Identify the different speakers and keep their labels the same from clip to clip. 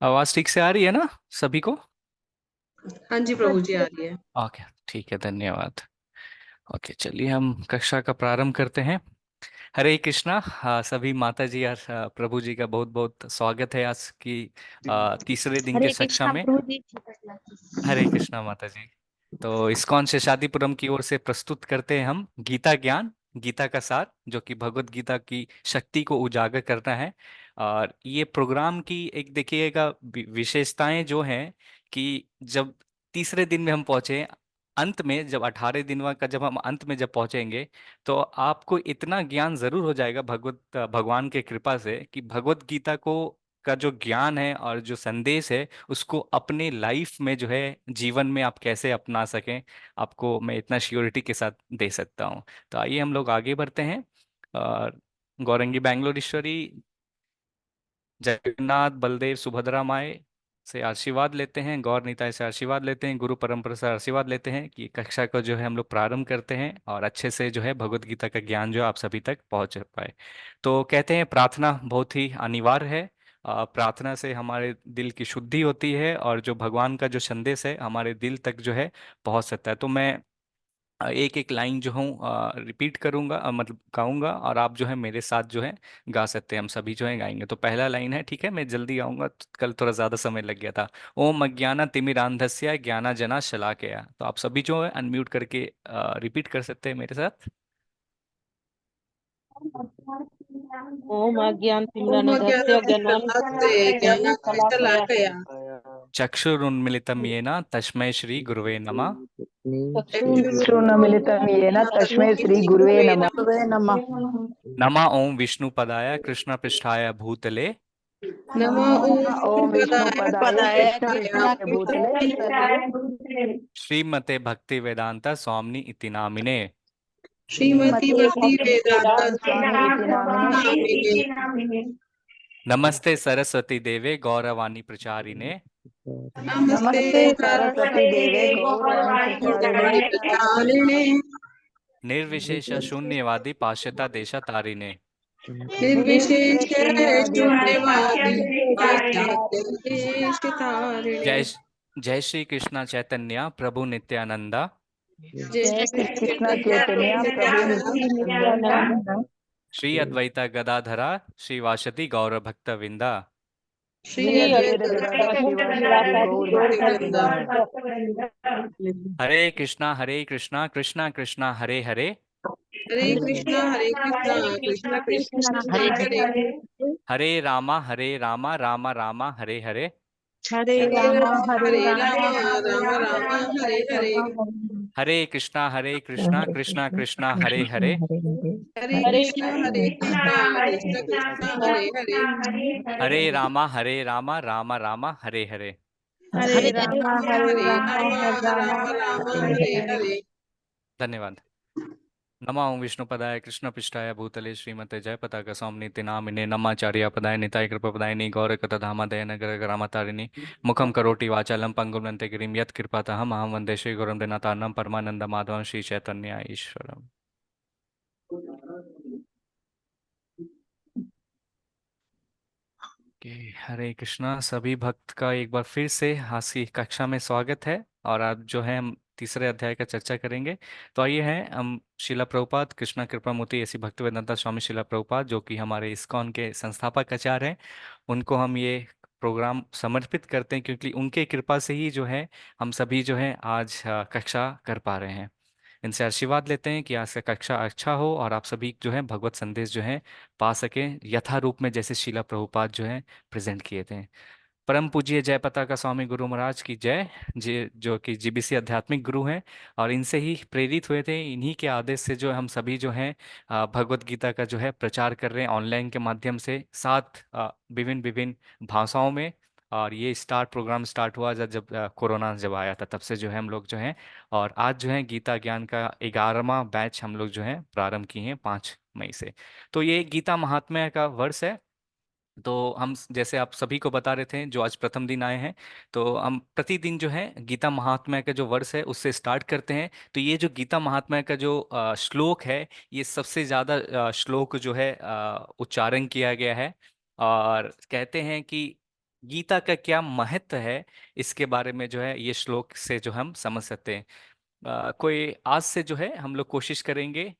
Speaker 1: आवाज ठीक से आ रही है ना सभी को?
Speaker 2: हाँ जी प्रभु जी, आ रही है।
Speaker 1: ओके, ठीक है, धन्यवाद। ओके, चलिए हम कक्षा का प्रारंभ करते हैं। हरे कृष्णा। सभी माता जी और प्रभु जी का बहुत बहुत स्वागत है आज की तीसरे दिन के
Speaker 3: हरे
Speaker 1: कक्षा
Speaker 3: कृष्णा
Speaker 1: में।
Speaker 3: प्रभु जी।
Speaker 1: हरे कृष्णा माता जी। तो इस्कॉन से शादीपुरम की ओर से प्रस्तुत करते हैं हम गीता ज्ञान, गीता का सार, जो कि भगवत गीता की शक्ति को उजागर करना है। और ये प्रोग्राम की एक देखिएगा विशेषताएं जो हैं कि जब तीसरे दिन में हम पहुंचे, अंत में जब 18 दिनवा का जब हम अंत में जब पहुंचेंगे, तो आपको इतना ज्ञान जरूर हो जाएगा भगवान के कृपा से कि भगवत गीता को का जो ज्ञान है और जो संदेश है उसको अपने लाइफ में जो है जीवन में आप कैसे अपना सकें, आपको मैं इतना श्योरिटी के साथ दे सकता हूँ। तो आइए हम लोग आगे बढ़ते हैं। और गौरंगी बैंगलोरेश्वरी, जगन्नाथ बलदेव सुभद्रा माई से आशीर्वाद लेते हैं, गौर निताई से आशीर्वाद लेते हैं, गुरु परंपरा से आशीर्वाद लेते हैं कि कक्षा को जो है हम लोग प्रारंभ करते हैं और अच्छे से जो है भगवत गीता का ज्ञान जो है आप सभी तक पहुंच पाए। तो कहते हैं प्रार्थना बहुत ही अनिवार्य है। प्रार्थना से हमारे दिल की शुद्धि होती है और जो भगवान का जो संदेश है हमारे दिल तक जो है पहुंच सकता है। तो मैं एक एक लाइन जो हूँ रिपीट करूंगा, मतलब गाऊंगा, और आप जो है मेरे साथ जो है गा सकते हैं, हम सभी जो है गाएंगे। तो पहला लाइन है, ठीक है, मैं जल्दी गाऊंगा, कल थोड़ा ज्यादा समय लग गया था। ओम अज्ञाना तिमिरांधस्य ज्ञाना जना शलाकया। तो आप सभी जो है अनम्यूट करके रिपीट कर सकते हैं मेरे साथ।
Speaker 3: ओम अज्ञान
Speaker 2: ओम
Speaker 3: तिम्रान्धस्य
Speaker 2: अज्ञानतिमिरान्धस्य
Speaker 3: ज्ञानाञ्जनशलाकया
Speaker 2: ज्ञानाञ्जनशलाकया
Speaker 1: चक्षुरुन्मिलितं येन तस्मै श्री गुरुवे नमः।
Speaker 4: चक्षुरुन्मिलितं येन तस्मै श्रीगुरुवे
Speaker 2: तस्मै
Speaker 4: नमः।
Speaker 2: नमः।
Speaker 3: नमः।
Speaker 1: नमः ओम विष्णुपदाय कृष्णपृष्ठाय भूतले
Speaker 2: नमो ओम
Speaker 4: ओम
Speaker 2: विष्णुपदाय
Speaker 4: विष्णुपदाय
Speaker 3: पदाय
Speaker 4: कृष्ण
Speaker 2: कृष्णपृष्ठाय
Speaker 4: पृष्ठाय भूतले
Speaker 2: भूतले
Speaker 1: श्रीमते भक्ति वेदांता स्वामिनी इति नामिने।
Speaker 2: श्रीमती
Speaker 4: श्रीमते
Speaker 2: भक्ति
Speaker 4: भक्ति
Speaker 2: वेदांता
Speaker 4: वेदांत स्वामी इति नामिने।
Speaker 2: नामिने।
Speaker 1: नमस्ते सरस्वती देवे गौरवाणी प्रचारिणे।
Speaker 2: नमस्ते
Speaker 4: नमस्ते सरस्वती
Speaker 2: सरस्वती
Speaker 4: देवे
Speaker 2: देवी
Speaker 4: गौरवाणी प्रचारिणे।
Speaker 2: गौरवाणी प्रचारिणे।
Speaker 1: निर्विशेष शून्यवादी पाश्चात्य देशतारिणे।
Speaker 2: निर्विशेष
Speaker 4: निर्विशेषण्यवादी
Speaker 2: शून्यवादी पाश्चात्य
Speaker 4: पाश्चात्य
Speaker 2: देश तारिणे।
Speaker 1: जय जय श्री कृष्ण चैतन्य प्रभु नित्यानंदा।
Speaker 2: जय
Speaker 4: जय
Speaker 2: श्री
Speaker 4: श्री कृष्ण
Speaker 2: चैतन्य प्रभु
Speaker 4: चैतन्य प्रभु
Speaker 2: नित्यानंद।
Speaker 4: नित्यानंद।
Speaker 1: श्री अद्वैता गदाधरा श्रीवासति गौर भक्त विंदा।
Speaker 2: श्री
Speaker 4: श्री
Speaker 2: अद्वैत
Speaker 4: अद्वैत गदाधर
Speaker 2: गदाधर
Speaker 4: शिवासादि गौर भक्त
Speaker 2: भक्तिवृंदा।
Speaker 4: वृंदा।
Speaker 1: हरे कृष्णा कृष्णा कृष्णा हरे हरे,
Speaker 2: हरे कृष्णा कृष्णा कृष्णा हरे हरे।
Speaker 1: हरे रामा रामा रामा हरे हरे।
Speaker 3: हरे
Speaker 2: हरे
Speaker 3: राम
Speaker 2: राम
Speaker 3: हरे
Speaker 2: हरे
Speaker 3: राम
Speaker 2: राम राम राम हरे हरे।
Speaker 1: हरे कृष्णा कृष्णा कृष्णा हरे हरे,
Speaker 2: हरे
Speaker 3: हरे
Speaker 2: कृष्णा कृष्णा हरे हरे।
Speaker 1: हरे रामा रामा रामा हरे हरे।
Speaker 2: हरे
Speaker 3: हरे
Speaker 2: राम हरे राम राम राम हरे हरे।
Speaker 1: धन्यवाद। नमः ओं विष्णुपदाय कृष्णपृष्ठाय भूतले श्रीमते जयपताका स्वामिनीति नामिने नमाचार्य पदाय निताय कृपपदायिनी गौरकतधामदय नगर ग्रामतारिणी मुखम करोति वाचालं पंगुं गिरिं यत् कृपातहम् अहं वन्दे श्रीगुरुं परमानंद माधवं श्री चैतन्य ईश्वरम्। कि हरे कृष्णा, सभी भक्त का एक बार फिर से आज की कक्षा में स्वागत है। और आज जो है हम तीसरे अध्याय का चर्चा करेंगे। तो आइए हैं हम शिला प्रभुपाद कृष्णा कृपामूर्ति ऐसी भक्तिवेदांता स्वामी शिला प्रभुपाद, जो कि हमारे इस्कॉन के संस्थापक आचार्य हैं, उनको हम ये प्रोग्राम समर्पित करते हैं, क्योंकि उनके कृपा से ही जो है हम सभी जो है आज कक्षा कर पा रहे हैं। इनसे आशीर्वाद लेते हैं कि आज का कक्षा अच्छा हो और आप सभी जो है भगवत संदेश जो है पा सकें यथा रूप में, जैसे शिला प्रभुपाद जो है प्रेजेंट किए थे। परम पूज्य जय पताका स्वामी गुरु महाराज की जय। जे जो कि जीबीसी आध्यात्मिक गुरु हैं और इनसे ही प्रेरित हुए थे, इन्हीं के आदेश से जो हम सभी जो हैं भगवत गीता का जो है प्रचार कर रहे हैं ऑनलाइन के माध्यम से, सात विभिन्न विभिन्न भाषाओं में। और ये प्रोग्राम स्टार्ट हुआ जब जब कोरोना जब आया था, तब से जो है हम लोग जो है, और आज जो है गीता ज्ञान का 11वां बैच हम लोग जो है प्रारंभ किए हैं 5 मई से। तो ये गीता महात्म्य का वर्ष है। तो हम जैसे आप सभी को बता रहे थे जो आज प्रथम दिन आए हैं, तो हम प्रतिदिन जो है गीता महात्म्य का जो वर्ष है उससे स्टार्ट करते हैं। तो ये जो गीता महात्म्य का जो श्लोक है, ये सबसे ज़्यादा श्लोक जो है उच्चारण किया गया है। और कहते हैं कि गीता का क्या महत्व है, इसके बारे में जो है ये श्लोक से जो हम समझ सकते हैं। कोई आज से जो है हम लोग कोशिश करेंगे,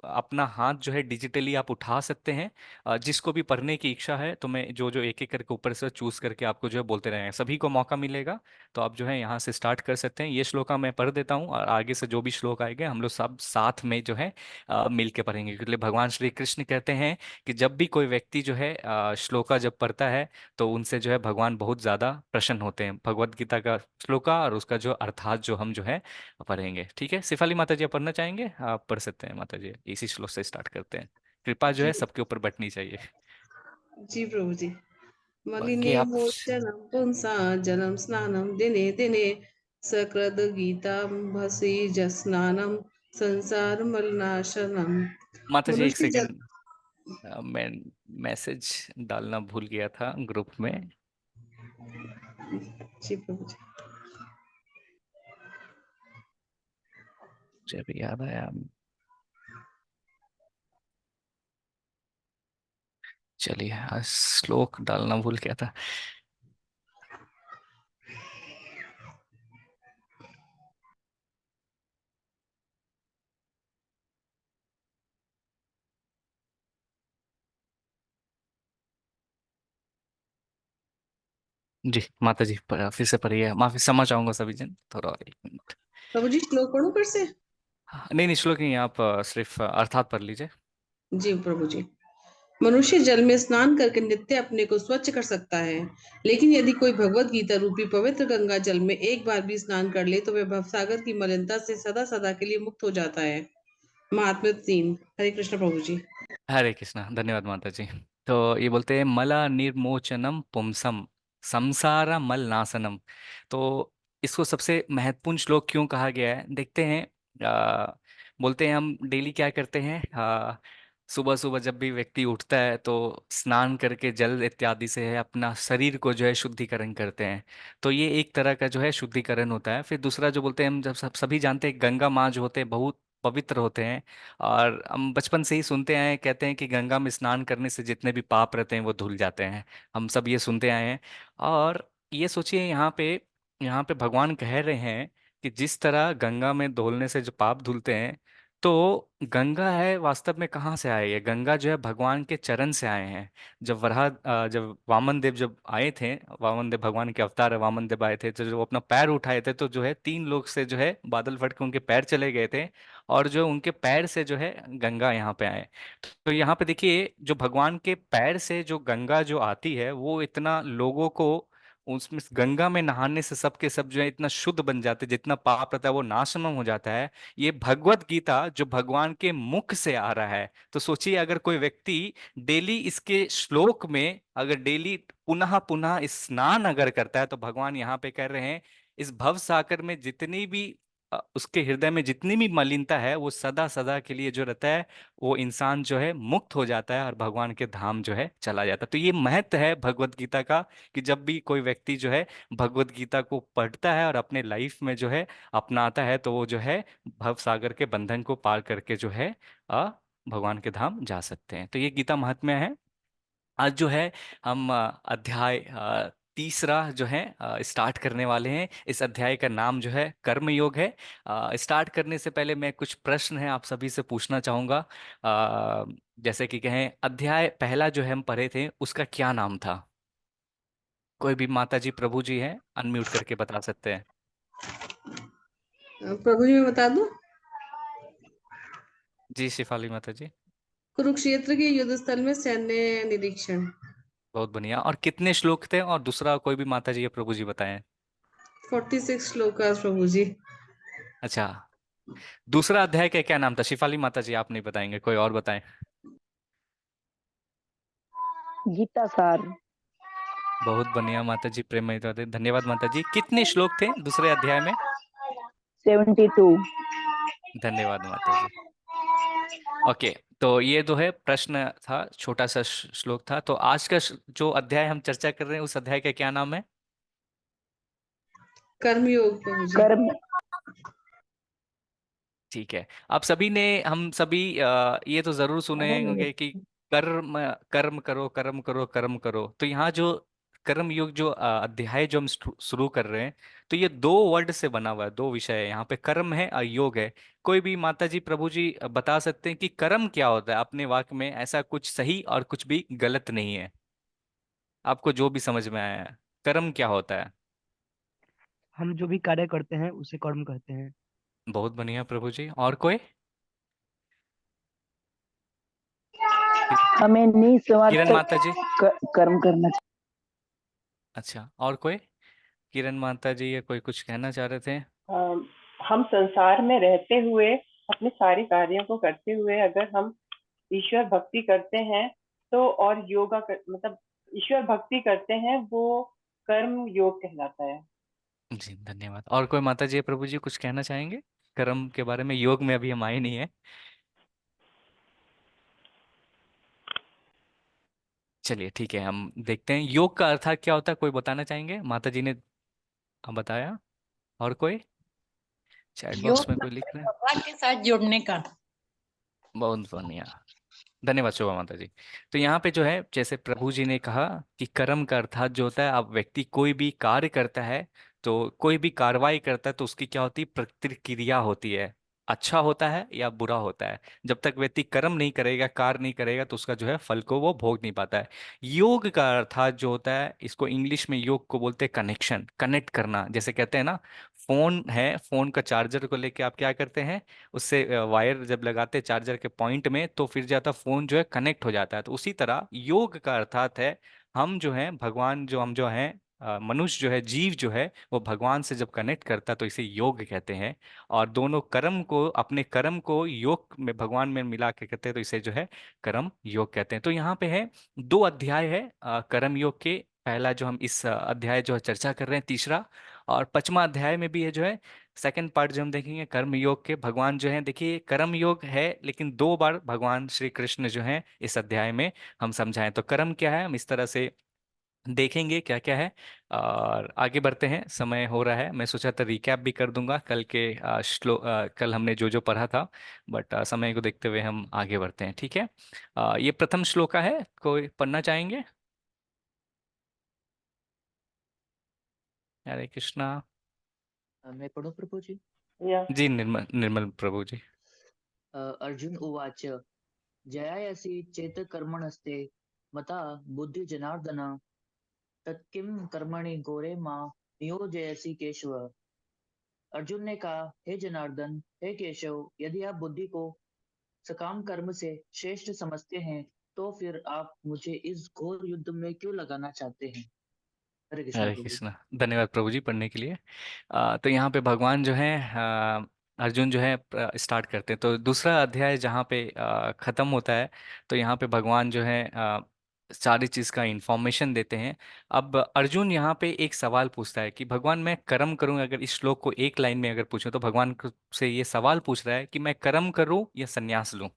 Speaker 1: अपना हाथ जो है डिजिटली आप उठा सकते हैं। जिसको भी पढ़ने की इच्छा है तो मैं जो जो एक एक करके ऊपर से चूज करके आपको जो है बोलते रहेंगे, सभी को मौका मिलेगा। तो आप जो है यहाँ से स्टार्ट कर सकते हैं। ये श्लोका मैं पढ़ देता हूँ और आगे से जो भी श्लोक आएंगे हम लोग सब साथ में जो है मिल के पढ़ेंगे, क्योंकि भगवान श्री कृष्ण कहते हैं कि जब भी कोई व्यक्ति जो है श्लोका जब पढ़ता है तो उनसे जो है भगवान बहुत ज्यादा प्रसन्न होते हैं। भगवत गीता का श्लोका और उसका जो अर्थात जो हम जो है पढ़ेंगे। ठीक है शिफाली माता जी, आप पढ़ना चाहेंगे? आप पढ़ सकते हैं माता जी, इसी श्लोक से स्टार्ट करते हैं। कृपा जो
Speaker 2: जी
Speaker 1: है सबके ऊपर बंटनी चाहिए।
Speaker 2: जी प्रभु जी।
Speaker 1: बाकी
Speaker 2: मलिने
Speaker 1: आप
Speaker 2: मोचनं पुंसा जलं स्नानं दिने दिने सकृद् गीताम्भसि जस्नानं संसार मलनाशनम।
Speaker 1: माता जी एक
Speaker 2: मनुष्य जल।
Speaker 1: सेकंड, मैं मैसेज डालना भूल गया था ग्रुप में।
Speaker 2: जी प्रभु जी।
Speaker 1: मुझे अभी याद आया। चलिए, श्लोक डालना भूल गया था। जी माता जी, फिर से पढ़िए, माफी समझ आऊंगा सभी जन, थोड़ा और 1 मिनट।
Speaker 2: प्रभु जी श्लोक पढ़ो फिर से।
Speaker 1: नहीं नहीं, श्लोक नहीं, आप सिर्फ अर्थात पढ़ लीजिए।
Speaker 2: जी प्रभु जी। मनुष्य जल में स्नान करके नित्य अपने को स्वच्छ कर सकता है, लेकिन यदि कोई भगवत गीता रूपी पवित्र गंगा जल में एक बार भी स्नान कर ले तो वह भवसागर की मलिनता से सदा सदा के लिए मुक्त हो जाता है। महात्म्य 3। हरे कृष्ण प्रभु जी।
Speaker 1: हरे कृष्णा, धन्यवाद माता जी। तो ये बोलते हैं मला निर्मोचनम पुंसम संसारा मल नाशनम। तो इसको सबसे महत्वपूर्ण श्लोक क्यों कहा गया है देखते हैं। बोलते हैं हम डेली क्या करते हैं, सुबह सुबह जब भी व्यक्ति उठता है तो स्नान करके जल इत्यादि से है अपना शरीर को जो है शुद्धिकरण करते हैं। तो ये एक तरह का जो है शुद्धिकरण होता है। फिर दूसरा जो बोलते हैं हम, जब सभी जानते हैं गंगा माँ जो होते हैं बहुत पवित्र होते हैं। और हम बचपन से ही सुनते आए हैं, कहते हैं कि गंगा में स्नान करने से जितने भी पाप रहते हैं वो धुल जाते हैं। हम सब ये सुनते आए हैं। और ये सोचिए यहाँ पे भगवान कह रहे हैं कि जिस तरह गंगा में धुलने से जो पाप धुलते हैं, तो गंगा है वास्तव में कहाँ से आए? ये गंगा जो है भगवान के चरण से आए हैं। जब वामन देव जब आए थे, वामन देव भगवान के अवतार है, वामन देव आए थे तो जो अपना पैर उठाए थे तो जो है 3 लोग से जो है बादल फट के उनके पैर चले गए थे। और जो उनके पैर से जो है गंगा यहाँ पे आए। तो यहाँ पे देखिए, जो भगवान के पैर से जो गंगा जो आती है वो इतना लोगों को, उसमें गंगा में नहाने से सबके सब जो है इतना शुद्ध बन जाते हैं, जितना पाप रहता है वो नाशनम हो जाता है। ये भगवत गीता जो भगवान के मुख से आ रहा है, तो सोचिए अगर कोई व्यक्ति डेली इसके श्लोक में अगर डेली पुनः पुनः स्नान अगर करता है, तो भगवान यहाँ पे कह रहे हैं इस भव सागर में जितनी भी उसके हृदय में जितनी भी मलिनता है वो सदा सदा के लिए जो रहता है, वो इंसान जो है मुक्त हो जाता है और भगवान के धाम जो है चला जाता है। तो ये महत्व है भगवत गीता का, कि जब भी कोई व्यक्ति जो है भगवत गीता को पढ़ता है और अपने लाइफ में जो है अपनाता है, तो वो जो है भव सागर के बंधन को पार करके जो है भगवान के धाम जा सकते हैं। तो ये गीता महात्म्य है। आज जो है हम अध्याय तीसरा जो है स्टार्ट करने वाले हैं। इस अध्याय का नाम जो है कर्म योग है। स्टार्ट करने से पहले मैं कुछ प्रश्न है आप सभी से पूछना चाहूंगा। जैसे कि कहें, अध्याय पहला जो है हम पढ़े थे उसका क्या नाम था? कोई भी माता जी प्रभु जी हैं, अनम्यूट करके बता सकते हैं।
Speaker 2: प्रभु जी मैं बता दूं।
Speaker 1: जी शिफाली माता जी।
Speaker 2: कुरुक्षेत्र के युद्ध स्थल में सैन्य निरीक्षण।
Speaker 1: बहुत बढ़िया। और कितने श्लोक थे? और दूसरा कोई भी माता जी या प्रभु जी बताएं।
Speaker 2: 46 श्लोक प्रभु जी।
Speaker 1: अच्छा, दूसरा अध्याय का क्या नाम था? शिफाली माता जी आप नहीं बताएंगे, कोई और बताएं।
Speaker 4: गीता सार।
Speaker 1: बहुत बढ़िया माता जी, प्रेम धन्यवाद माता जी। कितने श्लोक थे दूसरे अध्याय में?
Speaker 4: 72।
Speaker 1: धन्यवाद माता जी। ओके, तो ये जो है प्रश्न था, छोटा सा श्लोक था। तो आज का जो अध्याय हम चर्चा कर रहे हैं उस अध्याय का क्या नाम है?
Speaker 2: कर्मयोग प्रभु जी।
Speaker 4: कर्म।
Speaker 1: ठीक है। आप सभी ने, हम सभी ये तो जरूर सुने होंगे कि कर्म कर्म करो कर्म करो कर्म करो। तो यहाँ जो कर्म योग जो अध्याय जो हम शुरू कर रहे हैं, तो ये दो वर्ड से बना हुआ है, दो विषय है यहाँ पे, कर्म है और योग है। कोई भी माता जी प्रभु जी बता सकते हैं कि कर्म क्या होता है अपने वाक्य में, ऐसा कुछ सही और कुछ भी गलत नहीं है, आपको जो भी समझ में आया है, कर्म क्या होता है?
Speaker 5: हम जो भी कार्य करते हैं उसे कर्म कहते हैं।
Speaker 1: बहुत बढ़िया प्रभु जी, और कोई?
Speaker 4: हमें
Speaker 1: किरण
Speaker 4: निस्वार्थ
Speaker 1: माता जी।
Speaker 4: कर्म करना
Speaker 1: अच्छा, और कोई? किरण माता जी या कोई कुछ कहना चाह रहे थे?
Speaker 6: अम, हम संसार में रहते हुए अपने सारे कार्यों को करते हुए अगर हम ईश्वर भक्ति करते हैं तो और मतलब ईश्वर भक्ति करते हैं वो कर्म योग कहलाता है।
Speaker 1: जी धन्यवाद। और कोई माता जी या प्रभु जी कुछ कहना चाहेंगे कर्म के बारे में? योग में अभी हम आए नहीं है। चलिए ठीक है, हम देखते हैं योग का अर्थ क्या होता है, कोई बताना चाहेंगे? माता जी ने बताया। और कोई चैट बॉक्स
Speaker 7: योग
Speaker 1: में कोई लिख
Speaker 7: मतलब
Speaker 1: रहे हैं?
Speaker 7: भगवान के साथ जुड़ने का।
Speaker 1: बहुत बढ़िया, धन्यवाद शोभा माता जी। तो यहाँ पे जो है, जैसे प्रभु जी ने कहा कि कर्म का अर्थात जो होता है, अब व्यक्ति कोई भी कार्य करता है, तो कोई भी कार्रवाई करता है तो उसकी क्या होती है, प्रतिक्रिया होती है, अच्छा होता है या बुरा होता है। जब तक व्यक्ति कर्म नहीं करेगा, कार्य नहीं करेगा, तो उसका जो है फल को वो भोग नहीं पाता है। योग का अर्थात जो होता है, इसको इंग्लिश में योग को बोलते हैं कनेक्शन, कनेक्ट करना। जैसे कहते हैं ना, फोन है, फोन का चार्जर को लेके आप क्या करते हैं, उससे वायर जब लगाते हैं चार्जर के पॉइंट में, तो फिर जाता फोन जो है कनेक्ट हो जाता है। तो उसी तरह योग का अर्थात है, हम जो है भगवान, जो हम जो हैं मनुष्य जो है, जीव जो है, वो भगवान से जब कनेक्ट करता है तो इसे योग कहते हैं। और दोनों कर्म को, अपने कर्म को योग में, भगवान में मिला के करते हैं, तो इसे जो है कर्म योग कहते हैं। तो यहाँ पे है, दो अध्याय है कर्म योग के। पहला जो हम इस अध्याय जो है चर्चा कर रहे हैं, तीसरा, और पांचवा अध्याय में भी है जो है सेकंड पार्ट जो हम देखेंगे कर्म योग के। भगवान जो है, देखिए कर्म योग है लेकिन दो बार भगवान श्री कृष्ण जो है इस अध्याय में हम समझाएं, तो कर्म क्या है हम इस तरह से देखेंगे क्या क्या है। और आगे बढ़ते हैं, समय हो रहा है, मैं सोचा था रिकैप भी कर दूंगा कल के कल हमने जो जो पढ़ा था, बट समय को देखते हुए हम आगे बढ़ते हैं, ठीक है। ये प्रथम श्लोका है, कोई पढ़ना चाहेंगे? हरे कृष्णा।
Speaker 8: मैं पढ़ूं प्रभु जी?
Speaker 6: या
Speaker 1: जी निर्मल निर्मल प्रभु जी।
Speaker 8: अर्जुन उवाच जयायसि चेत कर्मणस्ते मता बुद्धि जनार्दन तत्किं कर्मणि घोरे मां नियोजयसि केशव। अर्जुन ने कहा, हे जनार्दन, हे केशव, यदि आप बुद्धि को सकाम कर्म से श्रेष्ठ समझते हैं तो फिर आप मुझे इस घोर युद्ध में क्यों लगाना चाहते हैं? हरे कृष्णा
Speaker 1: हरे
Speaker 8: प्रभु।
Speaker 1: कृष्णा, धन्यवाद प्रभु जी पढ़ने के लिए। तो यहाँ पे भगवान जो है, अर्जुन जो है स्टार्ट करते हैं, तो दूसरा अध्याय जहाँ पे खत्म होता है, तो यहाँ पे भगवान जो है सारी चीज़ का इंफॉर्मेशन देते हैं। अब अर्जुन यहाँ पे एक सवाल पूछता है कि भगवान मैं कर्म करूँ, अगर इस श्लोक को एक लाइन में अगर पूछूं, तो भगवान से ये सवाल पूछ रहा है कि मैं कर्म करूँ या संन्यास लूं।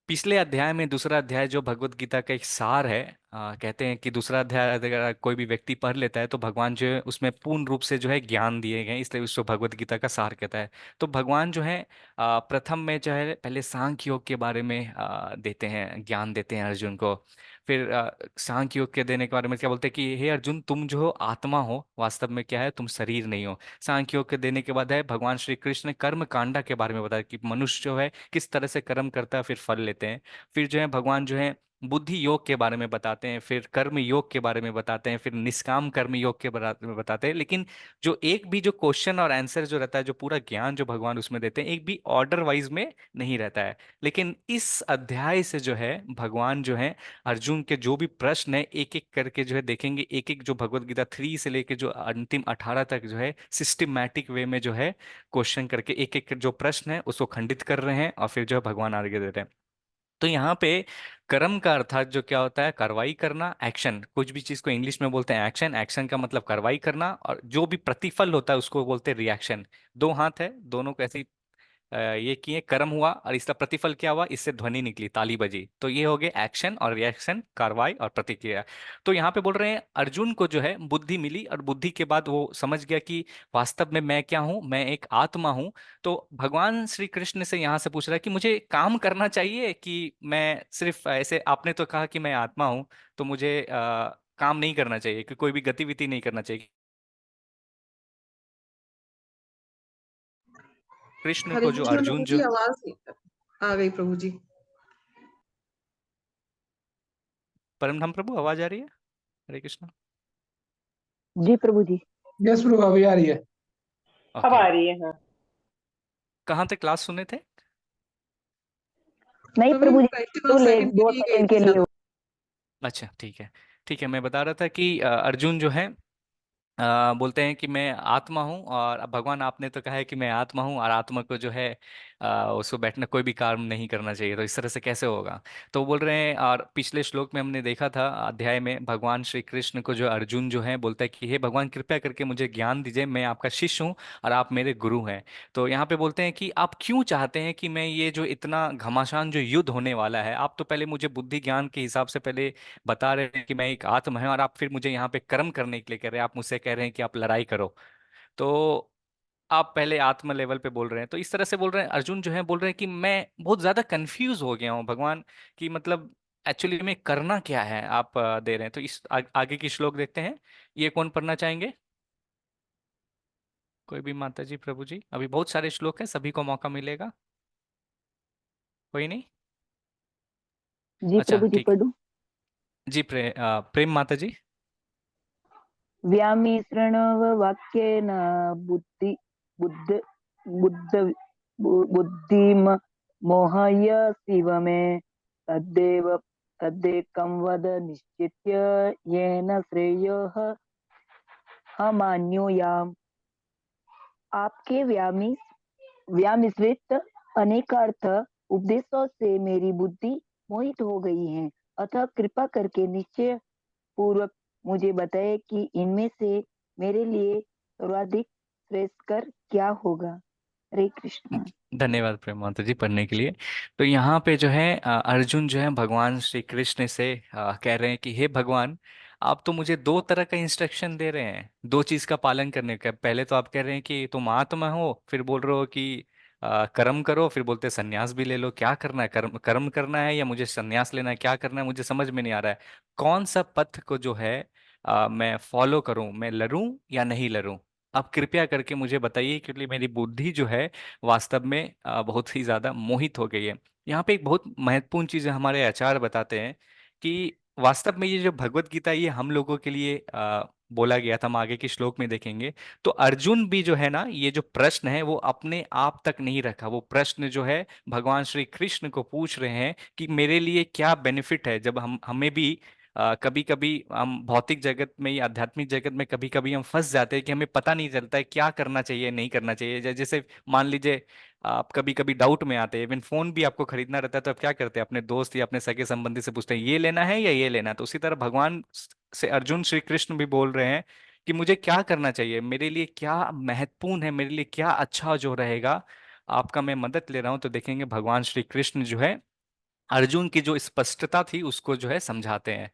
Speaker 1: पिछले अध्याय में, दूसरा अध्याय जो भगवत गीता का एक सार है, कहते हैं कि दूसरा अध्याय अगर कोई भी व्यक्ति पढ़ लेता है तो भगवान जो है उसमें पूर्ण रूप से जो है ज्ञान दिए गए हैं, इसलिए उसको भगवत गीता का सार कहता है। तो भगवान जो है प्रथम में जो है पहले सांख्य योग के बारे में देते हैं, ज्ञान देते हैं अर्जुन को। फिर सांख्य योग के देने के बारे में क्या बोलते हैं कि हे अर्जुन, तुम जो हो आत्मा हो, वास्तव में क्या है, तुम शरीर नहीं हो। सांख्य योग के देने के बाद है भगवान श्री कृष्ण ने कर्म कांडा के बारे में बताया कि मनुष्य जो है किस तरह से कर्म करता है, फिर फल लेते हैं। फिर जो है भगवान जो है बुद्धि योग के बारे में बताते हैं, फिर कर्म योग के बारे में बताते हैं, फिर निष्काम कर्म योग के बारे में बताते हैं। लेकिन जो एक भी जो क्वेश्चन और आंसर जो रहता है, जो पूरा ज्ञान जो भगवान उसमें देते हैं, एक भी ऑर्डर वाइज में नहीं रहता है। लेकिन इस अध्याय से जो है भगवान जो है अर्जुन के जो भी प्रश्न है एक एक करके जो है देखेंगे, एक एक जो भगवत गीता 3 से लेके जो अंतिम 18 तक जो है सिस्टमैटिक वे में जो है क्वेश्चन करके एक एक जो प्रश्न है उसको खंडित कर रहे हैं, और फिर जो है भगवान आगे दे रहे हैं। तो यहाँ पे कर्म का अर्थात जो क्या होता है, कार्रवाई करना, एक्शन। कुछ भी चीज को इंग्लिश में बोलते हैं एक्शन, एक्शन का मतलब कार्रवाई करना, और जो भी प्रतिफल होता है उसको बोलते हैं रिएक्शन। दो हाथ है, दोनों को ऐसे ही ये किए, कर्म हुआ, और इसका प्रतिफल क्या हुआ, इससे ध्वनि निकली, ताली बजी, तो ये हो गए एक्शन और रिएक्शन, कार्रवाई और प्रतिक्रिया। तो यहाँ पे बोल रहे हैं अर्जुन को जो है बुद्धि मिली, और बुद्धि के बाद वो समझ गया कि वास्तव में मैं क्या हूँ, मैं एक आत्मा हूँ। तो भगवान श्री कृष्ण से यहाँ से पूछ रहा है कि मुझे काम करना चाहिए कि मैं सिर्फ ऐसे, आपने तो कहा कि मैं आत्मा हूँ, तो मुझे काम नहीं करना चाहिए, कि कोई भी गतिविधि नहीं करना चाहिए। कृष्ण
Speaker 2: हरे
Speaker 1: को जो
Speaker 2: कृष्ण
Speaker 1: अर्जुन
Speaker 2: प्रभु जी,
Speaker 1: जो,
Speaker 2: आवाज आ गई प्रभु जी।
Speaker 1: परम धाम प्रभु आवाज आ रही है? हरे कृष्ण।
Speaker 4: जी प्रभु जी।
Speaker 7: यस प्रभु, अभी आ रही है।
Speaker 6: अब
Speaker 1: ओके।
Speaker 6: आ रही है, हाँ।
Speaker 1: कहाँ तक क्लास सुने थे?
Speaker 4: नहीं
Speaker 2: प्रभु
Speaker 4: प्रभु जी,
Speaker 2: प्रैक्टिकल
Speaker 4: केवल एक
Speaker 2: सेकंड के
Speaker 4: दो
Speaker 2: लिए गई
Speaker 4: सेकंड
Speaker 2: थी
Speaker 4: के लिए।
Speaker 2: शायद।
Speaker 1: अच्छा ठीक है। ठीक है, मैं बता रहा था कि अर्जुन जो है बोलते हैं कि मैं आत्मा हूँ, और अब भगवान आपने तो कहा है कि मैं आत्मा हूँ, और आत्मा को जो है उसको बैठना कोई भी काम नहीं करना चाहिए, तो इस तरह से कैसे होगा? तो वो बोल रहे हैं, और पिछले श्लोक में हमने देखा था अध्याय में, भगवान श्री कृष्ण को जो अर्जुन जो है बोलता है कि हे भगवान, कृपया करके मुझे ज्ञान दीजिए, मैं आपका शिष्य हूँ और आप मेरे गुरु हैं। तो यहाँ पे बोलते हैं कि आप क्यों चाहते हैं कि मैं ये जो इतना घमासान जो युद्ध होने वाला है, आप तो पहले मुझे बुद्धि ज्ञान के हिसाब से पहले बता रहे हैं कि मैं एक आत्मा है, और आप फिर मुझे यहाँ पे कर्म करने के लिए कह रहे हैं, आप मुझसे कह रहे हैं कि आप लड़ाई करो। तो आप पहले आत्म लेवल पे बोल रहे हैं, तो इस तरह से बोल रहे हैं अर्जुन जो है, बोल रहे हैं कि मैं बहुत ज्यादा कंफ्यूज हो गया हूँ भगवान, कि मतलब एक्चुअली में करना क्या है आप दे रहे हैं। तो इस आगे की श्लोक देखते हैं। ये कौन पढ़ना चाहेंगे? कोई भी माता जी, प्रभु जी, अभी बहुत सारे श्लोक हैं, सभी को मौका मिलेगा। कोई नहीं?
Speaker 4: जी
Speaker 1: अच्छा
Speaker 4: प्रभु जी
Speaker 1: ठीक है।
Speaker 4: पढ़ू।
Speaker 1: जी प्रेम माता जी।
Speaker 4: व्यामिश्रणव वाक्येन बुद्धि बुद्ध बुद्ध बुद्धिम मोहय शिव मे तद्देव तद्देकं वद निश्चित्य येन श्रेयः हमान्योयाम्। आपके व्यामिश्रित अनेकार्थ उपदेशों से मेरी बुद्धि मोहित हो गई है, अतः कृपा करके निश्चय पूर्वक मुझे बताए कि इनमें से मेरे लिए सर्वाधिक श्रेयस्कर क्या होगा। हरे कृष्णा।
Speaker 1: धन्यवाद प्रेम माता जी पढ़ने के लिए। तो यहाँ पे जो है अर्जुन जो है भगवान श्री कृष्ण से कह रहे हैं कि हे भगवान, आप तो मुझे दो तरह का इंस्ट्रक्शन दे रहे हैं, दो चीज का पालन करने का। पहले तो आप कह रहे हैं कि तुम आत्मा हो, फिर बोल रहे हो कि कर्म करो, फिर बोलते हैं संन्यास भी ले लो। क्या करना है? कर्म कर्म करना है या मुझे संन्यास लेना है? क्या करना है? मुझे समझ में नहीं आ रहा है। कौन सा पथ को जो है मैं फॉलो करूं, मैं लरूं या नहीं लरूं? आप कृपया करके मुझे बताइए, क्योंकि मेरी बुद्धि जो है वास्तव में बहुत ही ज्यादा मोहित हो गई है। यहाँ पे एक बहुत महत्वपूर्ण चीज है, हमारे आचार्य बताते हैं कि वास्तव में ये जो भगवत गीता है, ये हम लोगों के लिए बोला गया था। हम आगे के श्लोक में देखेंगे। तो अर्जुन भी जो है ना, ये जो प्रश्न है वो अपने आप तक नहीं रखा, वो प्रश्न जो है भगवान श्री कृष्ण को पूछ रहे हैं कि मेरे लिए क्या बेनिफिट है। जब हम हमें भी कभी कभी हम भौतिक जगत में या आध्यात्मिक जगत में कभी कभी हम फंस जाते हैं कि हमें पता नहीं चलता है क्या करना चाहिए नहीं करना चाहिए। जैसे मान लीजिए आप कभी कभी डाउट में आते हैं, इवन फोन भी आपको खरीदना रहता है, तो आप क्या करते हैं? अपने दोस्त या अपने सगे संबंधी से पूछते हैं ये लेना है या ये लेना है। तो उसी तरह भगवान से अर्जुन श्री कृष्ण भी बोल रहे हैं कि मुझे क्या करना चाहिए, मेरे लिए क्या महत्वपूर्ण है, मेरे लिए क्या अच्छा जो रहेगा। आपका मैं मदद ले रहा हूं। तो देखेंगे भगवान श्री कृष्ण जो है अर्जुन की जो स्पष्टता थी उसको जो है समझाते हैं।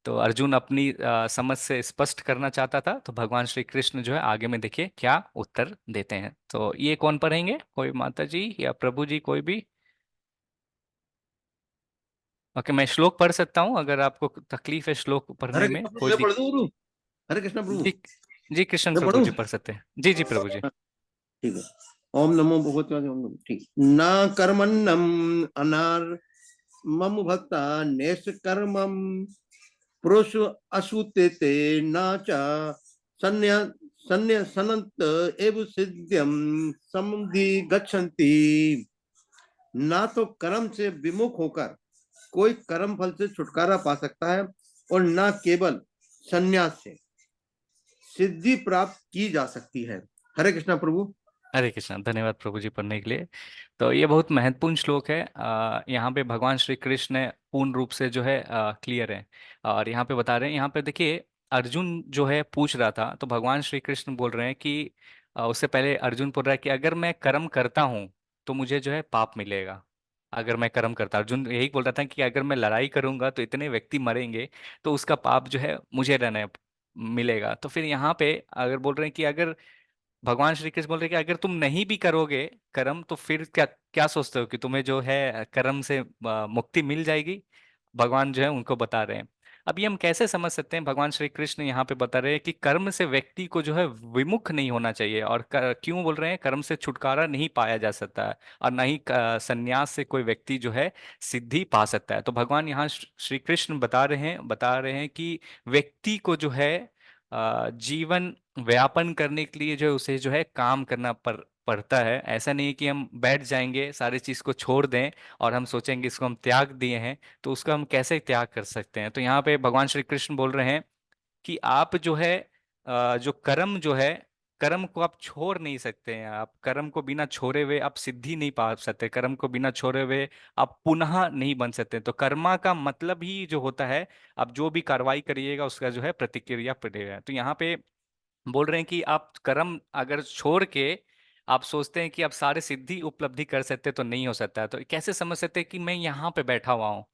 Speaker 1: तो अर्जुन अपनी समझ से स्पष्ट करना चाहता था, तो भगवान श्री कृष्ण जो है आगे में देखिए क्या उत्तर देते हैं। तो ये कौन पढ़ेंगे? कोई माता जी या प्रभु जी, कोई भी? ओके, मैं श्लोक पढ़ सकता हूँ अगर आपको तकलीफ है श्लोक
Speaker 9: हरे
Speaker 1: पढ़ने में,
Speaker 9: कृष्ण प्रभु,
Speaker 1: कोई
Speaker 9: मैं पढ़
Speaker 1: दिक।
Speaker 9: दूं गुरु? हरे कृष्ण प्रभु,
Speaker 1: जी। जी कृष्ण
Speaker 9: मैं
Speaker 1: प्रभु
Speaker 9: पढ़ूं?
Speaker 1: जी पढ़ सकते हैं। जी जी प्रभु जी।
Speaker 9: ठीक है। ओम नमो भगवते वासुदेवाय, ओम नमो। ठीक। ना कर्मण्यम अनार मम भक्ता नेस कर्मम पुरुष असुते ते ना चा सन्या सन्या सनंत एव सिद्ध्यम समुद्धि गच्छन्ति। ना तो कर्म से विमुख होकर कोई कर्म फल से छुटकारा पा सकता है, और ना केवल संन्यास से सिद्धि प्राप्त की जा सकती है। हरे कृष्णा प्रभु।
Speaker 1: हरे कृष्ण। धन्यवाद प्रभु जी पढ़ने के लिए। तो ये बहुत महत्वपूर्ण श्लोक है। यहाँ पे भगवान श्री कृष्ण पूर्ण रूप से जो है क्लियर है, और यहाँ पे बता रहे हैं। यहाँ पे देखिए अर्जुन जो है पूछ रहा था, तो भगवान श्री कृष्ण बोल रहे हैं कि उससे पहले अर्जुन बोल रहा है कि अगर मैं कर्म करता हूँ तो मुझे जो है पाप मिलेगा। अगर मैं कर्म करता, अर्जुन यही बोल रहा था कि अगर मैं लड़ाई करूंगा तो इतने व्यक्ति मरेंगे, तो उसका पाप जो है मुझे रहने मिलेगा। तो फिर यहाँ पे अगर बोल रहे हैं कि अगर भगवान श्री कृष्ण बोल रहे हैं कि अगर तुम नहीं भी करोगे कर्म, तो फिर क्या क्या सोचते हो कि तुम्हें जो है कर्म से मुक्ति मिल जाएगी? भगवान जो है उनको बता रहे हैं। अभी हम कैसे समझ सकते हैं, भगवान श्री कृष्ण यहाँ पे बता रहे हैं कि कर्म से व्यक्ति को जो है विमुख नहीं होना चाहिए, और क्यों बोल रहे हैं, कर्म से छुटकारा नहीं पाया जा सकता है, और ना ही संन्यास से कोई व्यक्ति जो है सिद्धि पा सकता है। तो भगवान यहाँ श्री कृष्ण बता रहे हैं कि व्यक्ति को जो है जीवन व्यापन करने के लिए जो है उसे जो है काम करना पड़ता है। ऐसा नहीं है कि हम बैठ जाएंगे सारी चीज को छोड़ दें और हम सोचेंगे इसको हम त्याग दिए हैं, तो उसका हम कैसे त्याग कर सकते हैं। तो यहाँ पे भगवान श्री कृष्ण बोल रहे हैं कि आप जो है जो कर्म जो है, कर्म को आप छोड़ नहीं सकते हैं, आप कर्म को बिना छोड़े हुए आप सिद्धि नहीं पा सकते, कर्म को बिना छोड़े हुए आप पुनः नहीं बन सकते। तो कर्मा का मतलब ही जो होता है, आप जो भी कार्रवाई करिएगा उसका जो है प्रतिक्रिया पड़ेगा। तो यहाँ पे बोल रहे हैं कि आप कर्म अगर छोड़ के आप सोचते हैं कि आप सारे सिद्धि उपलब्धि कर सकते, तो नहीं हो सकता है। तो कैसे समझ सकते हैं कि मैं यहाँ पे बैठा हुआ हूँ,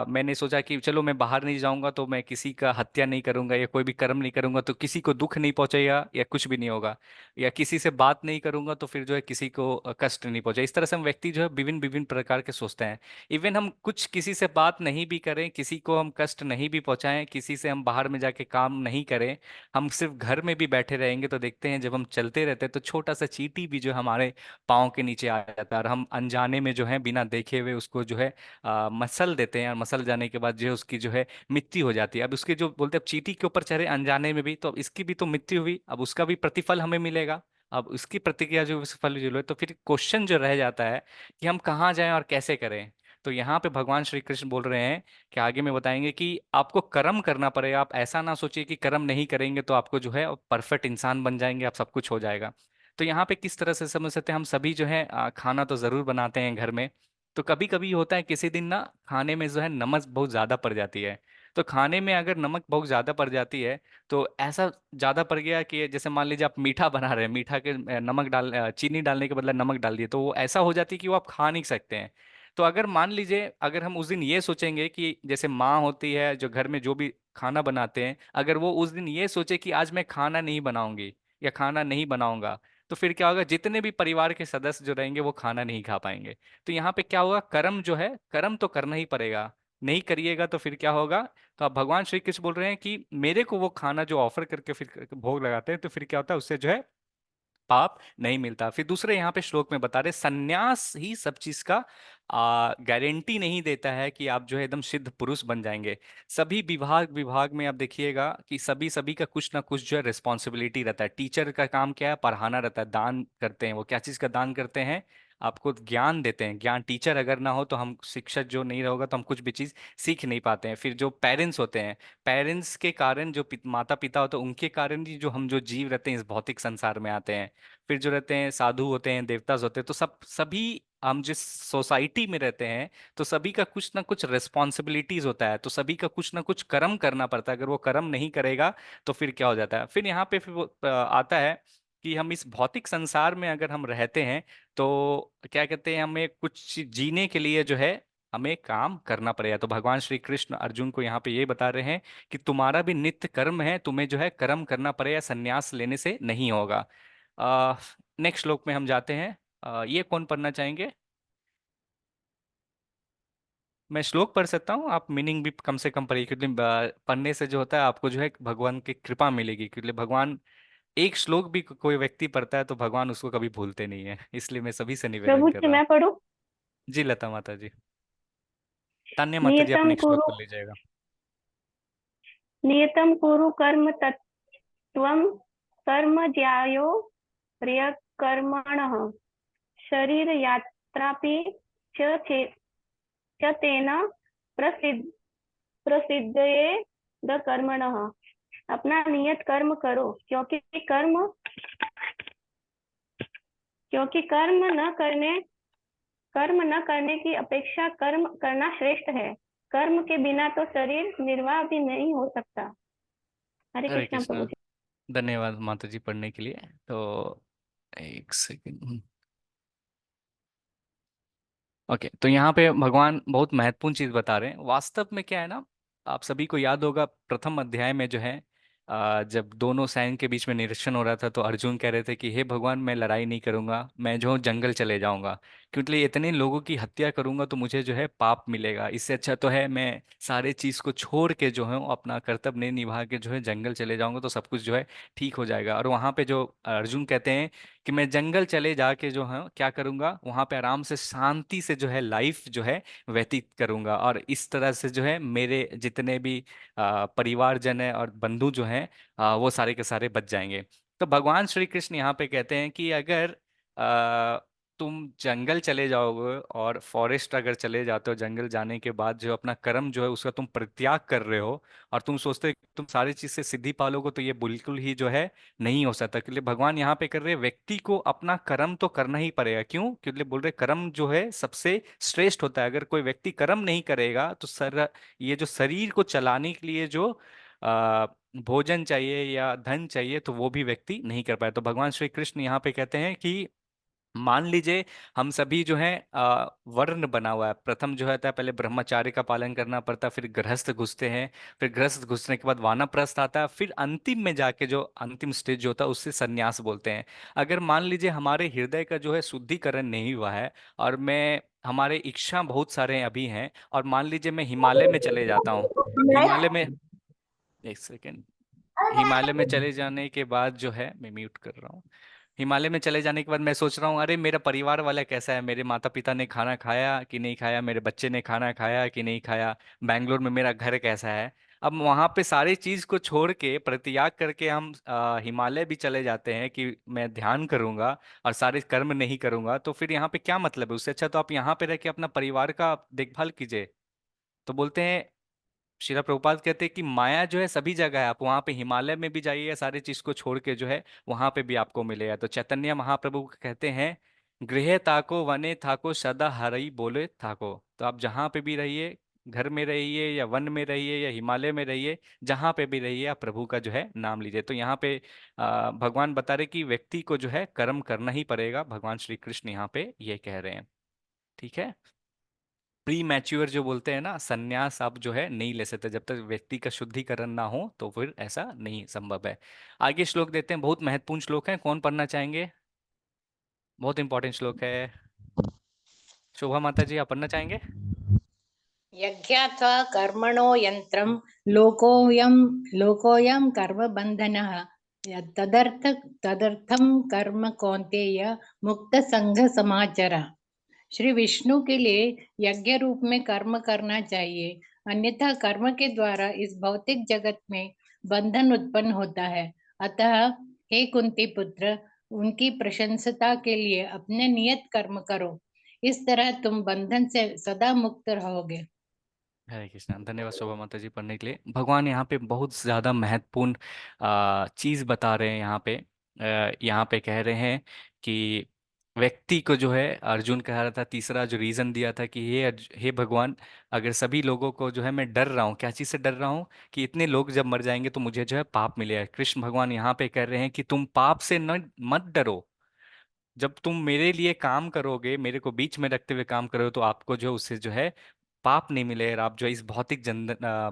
Speaker 1: मैंने सोचा कि चलो मैं बाहर नहीं जाऊंगा तो मैं किसी का हत्या नहीं करूंगा या कोई भी कर्म नहीं करूंगा तो किसी को दुख नहीं पहुंचेगा या कुछ भी नहीं होगा, या किसी से बात नहीं करूंगा तो फिर जो है किसी को कष्ट नहीं पहुंचे। इस तरह से हम व्यक्ति जो है विभिन्न विभिन्न प्रकार के सोचते हैं। इवन हम कुछ किसी से बात नहीं भी करें, किसी को हम कष्ट नहीं भी पहुंचाएं, किसी से हम बाहर में जाके काम नहीं करें, हम सिर्फ घर में भी बैठे रहेंगे, तो देखते हैं जब हम चलते रहते हैं तो छोटा सा चींटी भी जो हमारे पाँव के नीचे आ जाता है, और हम अनजाने में जो है बिना देखे हुए उसको जो है मसल देते हैं, और मसल जाने के बाद जो है उसकी जो है मृत्यु हो जाती है। अब उसके जो बोलते हैं अब चींटी के ऊपर चढ़े अनजाने में भी, तो अब इसकी भी तो मृत्यु हुई, अब उसका भी प्रतिफल हमें मिलेगा, अब उसकी प्रतिक्रिया जो फल जो है। तो फिर क्वेश्चन जो रह जाता है कि हम कहाँ जाएं और कैसे करें। तो यहाँ पे भगवान श्री कृष्ण बोल रहे हैं कि आगे में बताएंगे कि आपको कर्म करना पड़ेगा, आप ऐसा ना सोचिए कि कर्म नहीं करेंगे तो आपको जो है परफेक्ट इंसान बन जाएंगे, आप सब कुछ हो जाएगा। तो यहाँ पे किस तरह से समझ सकते हैं, हम सभी जो है खाना तो जरूर बनाते हैं घर में, तो कभी कभी होता है किसी दिन ना खाने में जो है नमक बहुत ज्यादा पड़ जाती है। तो खाने में अगर नमक बहुत ज्यादा पड़ जाती है, तो ऐसा ज्यादा पड़ गया कि जैसे मान लीजिए आप मीठा बना रहे हैं, मीठा के चीनी डालने के बदले नमक डाल दिए, तो वो ऐसा हो जाती है कि वो आप खा नहीं सकते हैं। तो अगर मान लीजिए अगर हम उस दिन ये सोचेंगे कि जैसे माँ होती है जो घर में जो भी खाना बनाते हैं, अगर वो उस दिन ये सोचे कि आज मैं खाना नहीं बनाऊंगी या खाना नहीं बनाऊंगा, तो फिर क्या होगा, जितने भी परिवार के सदस्य जो रहेंगे वो खाना नहीं खा पाएंगे। तो यहाँ पे क्या होगा, कर्म जो है, कर्म तो करना ही पड़ेगा, नहीं करिएगा तो फिर क्या होगा। तो अब भगवान श्री कृष्ण बोल रहे हैं कि मेरे को वो खाना जो ऑफर करके फिर भोग लगाते हैं, तो फिर क्या होता है, उससे जो है पाप नहीं मिलता। फिर दूसरे यहाँ पे श्लोक में बता रहे सन्यास ही सब चीज का गारंटी नहीं देता है कि आप जो है एकदम सिद्ध पुरुष बन जाएंगे। सभी विभाग विभाग में आप देखिएगा कि सभी सभी का कुछ ना कुछ जो है रिस्पॉन्सिबिलिटी रहता है। टीचर का काम क्या है, पढ़ाना रहता है। दान करते हैं, वो क्या चीज का दान करते हैं, आपको ज्ञान देते हैं। ज्ञान, टीचर अगर ना हो तो हम, शिक्षक जो नहीं रहोगा तो हम कुछ भी चीज सीख नहीं पाते हैं। फिर जो पेरेंट्स होते हैं, पेरेंट्स के कारण जो माता पिता होते हैं उनके कारण ही जो हम जो जीव रहते हैं इस भौतिक संसार में आते हैं। फिर जो रहते हैं साधु होते हैं, देवताज होते हैं, तो सब सभी हम जिस सोसाइटी में रहते हैं तो सभी का कुछ ना कुछ रिस्पॉन्सिबिलिटीज होता है, तो सभी का कुछ ना कुछ कर्म करना पड़ता है। अगर वो कर्म नहीं करेगा तो फिर क्या हो जाता है, फिर यहाँ पे फिर वो आता है कि हम इस भौतिक संसार में अगर हम रहते हैं तो क्या कहते हैं, हमें कुछ जीने के लिए जो है हमें काम करना पड़ेगा। तो भगवान श्री कृष्ण अर्जुन को यहाँ पे ये बता रहे हैं कि तुम्हारा भी नित्य कर्म है, तुम्हें जो है कर्म करना पड़ेगा, संन्यास लेने से नहीं होगा। नेक्स्ट श्लोक में हम जाते हैं। ये कौन पढ़ना चाहेंगे? मैं श्लोक पढ़ सकता हूँ, आप मीनिंग भी कम से कम पढ़िए, क्योंकि पढ़ने से जो होता है आपको जो है भगवान की कृपा मिलेगी, क्योंकि भगवान एक श्लोक भी कोई व्यक्ति पढ़ता है तो भगवान उसको कभी भूलते नहीं है, इसलिए मैं सभी से निवेदन
Speaker 7: प्रभु
Speaker 1: कर
Speaker 7: जी
Speaker 1: रहा हूँ।
Speaker 7: मैं पढ़ूं।
Speaker 1: जी लता माता जी। तान्या माता जी अपने
Speaker 7: नियतम
Speaker 1: एक श्लोक
Speaker 7: कुरु
Speaker 1: पढ़ लीजिएगा।
Speaker 7: नियतम कुरु कर्म तत्त्वं कर्म ज्यायो प्रियकर्मणः शरीर यात्रापि च तेन प्रसिद्ध प्रसिद्धये द कर्मणः। अपना नियत कर्म करो, क्योंकि कर्म न करने की अपेक्षा कर्म करना श्रेष्ठ है। कर्म के बिना तो शरीर निर्वाह भी नहीं हो सकता। हरे
Speaker 1: हरे
Speaker 7: कृष्णा प्रभु
Speaker 1: कृष्णा।
Speaker 7: जी।
Speaker 1: धन्यवाद माता जी पढ़ने के लिए। तो एक सेकंड। ओके, तो यहाँ पे भगवान बहुत महत्वपूर्ण चीज बता रहे हैं। वास्तव में क्या है ना, आप सभी को याद होगा प्रथम अध्याय में जो है जब दोनों सैन्य के बीच में निरीक्षण हो रहा था तो अर्जुन कह रहे थे कि हे भगवान, मैं लड़ाई नहीं करूंगा, मैं जो हूँ जंगल चले जाऊंगा, क्योंकि इतने लोगों की हत्या करूंगा तो मुझे जो है पाप मिलेगा। इससे अच्छा तो है मैं सारे चीज को छोड़ के जो है वो अपना कर्तव्य नहीं निभा के जो है जंगल चले जाऊंगा, तो सब कुछ जो है ठीक हो जाएगा। और वहां पे जो अर्जुन कहते हैं कि मैं जंगल चले जाके जो है क्या करूंगा, वहां पे आराम से शांति से जो है लाइफ जो है व्यतीत करूंगा, और इस तरह से जो है मेरे जितने भी परिवारजन है और बंधु जो हैं वो सारे के सारे बच जाएंगे। तो भगवान श्री कृष्ण यहाँ पे कहते हैं कि अगर तुम जंगल चले जाओगे और फॉरेस्ट अगर चले जाते हो, जंगल जाने के बाद जो अपना कर्म जो है उसका तुम परित्याग कर रहे हो और तुम सोचते हो कि तुम सारी चीज से सिद्धि पालोगे, तो ये बिल्कुल ही जो है नहीं हो सकता। क्योंकि भगवान यहाँ पे कर रहे हैं व्यक्ति को अपना कर्म तो करना ही पड़ेगा। क्यों? क्योंकि बोल रहे कर्म जो है सबसे श्रेष्ठ होता है। अगर कोई व्यक्ति कर्म नहीं करेगा तो ये जो शरीर को चलाने के लिए जो आ, भोजन चाहिए या धन चाहिए तो वो भी व्यक्ति नहीं कर पाए। तो भगवान श्री कृष्ण यहाँ पे कहते हैं कि मान लीजिए हम सभी जो है वर्ण बना हुआ है। प्रथम जो है था पहले ब्रह्मचार्य का पालन करना पड़ता है, फिर गृहस्थ घुसते हैं, फिर गृहस्थ घुसने के बाद वानप्रस्थ आता है, फिर अंतिम में जाके जो अंतिम स्टेज जो होता है उससे संन्यास बोलते हैं। अगर मान लीजिए हमारे हृदय का जो है शुद्धिकरण नहीं हुआ है और मैं हमारे इच्छा बहुत सारे अभी हैं, और मान लीजिए मैं हिमालय में चले जाता हूँ, हिमालय में, एक सेकेंड, हिमालय में चले जाने के बाद जो है मैं म्यूट कर रहा हूँ। हिमालय में चले जाने के बाद मैं सोच रहा हूँ अरे मेरा परिवार वाला कैसा है, मेरे माता पिता ने खाना खाया कि नहीं खाया, मेरे बच्चे ने खाना खाया कि नहीं खाया, बैंगलोर में मेरा घर कैसा है। अब वहां पे सारी चीज को छोड़ के परित्याग करके हम हिमालय भी चले जाते हैं कि मैं ध्यान करूंगा और सारे कर्म नहीं करूंगा, तो फिर यहाँ पे क्या मतलब है? उससे अच्छा तो आप यहाँ पे रह के अपना परिवार का देखभाल कीजिए। तो बोलते हैं, श्रीला प्रभुपाद कहते हैं कि माया जो है सभी जगह है, आप वहां पे हिमालय में भी जाइए, सारी चीज को छोड़ के जो है वहां पे भी आपको मिलेगा। तो चैतन्य महाप्रभु कहते हैं, गृह ताको वने थाको सदा हरई बोले थाको। तो आप जहां पे भी रहिए, घर में रहिए या वन में रहिए या हिमालय में रहिए, जहां पे भी रहिए आप प्रभु का जो है नाम लीजिए। तो यहाँ पे भगवान बता रहे कि व्यक्ति को जो है कर्म करना ही पड़ेगा। भगवान श्री कृष्ण यहाँ पे ये कह रहे हैं। ठीक है। प्री मैच्योर जो बोलते हैं ना, संन्यास आप जो है नहीं ले सकते जब तक व्यक्ति का शुद्धिकरण ना हो, तो फिर ऐसा नहीं संभव है। आगे श्लोक देते हैं, बहुत महत्वपूर्ण श्लोक है, कौन पढ़ना चाहेंगे? बहुत इंपॉर्टेंट श्लोक है। शोभा माता जी, आप पढ़ना चाहेंगे?
Speaker 10: यज्ञात्वा कर्मणो यन्त्रं लोकोऽयं लोकोऽयं कर्मबन्धनः तदर्थ तदर्थं कर्म कौन्तेय मुक्त संघ समाचर। श्री विष्णु के लिए यज्ञ रूप में कर्म करना चाहिए, अन्यथा कर्म के द्वारा इस भौतिक जगत में बंधन उत्पन्न होता है। अतः हे कुंती पुत्र, उनकी प्रशंसता के लिए अपने नियत कर्म करो, इस तरह तुम बंधन से सदा मुक्त रहोगे।
Speaker 1: हरे कृष्णा, धन्यवाद शोभा माता जी पढ़ने के लिए। भगवान यहाँ पे बहुत ज़्यादा महत्वपूर्ण चीज़ बता रहे हैं। यहाँ पे कह रहे हैं कि व्यक्ति को जो है, अर्जुन कह रहा था, तीसरा जो रीज़न दिया था कि हे भगवान, अगर सभी लोगों को जो है मैं डर रहा हूँ, क्या चीज़ से डर रहा हूँ? कि इतने लोग जब मर जाएंगे तो मुझे जो है पाप मिलेगा। कृष्ण भगवान यहाँ पे कह रहे हैं कि तुम पाप से न मत डरो। जब तुम मेरे लिए काम करोगे, मेरे को बीच में रखते हुए काम करोगे, तो आपको जो उससे जो है पाप नहीं मिले, और आप जो है इस भौतिक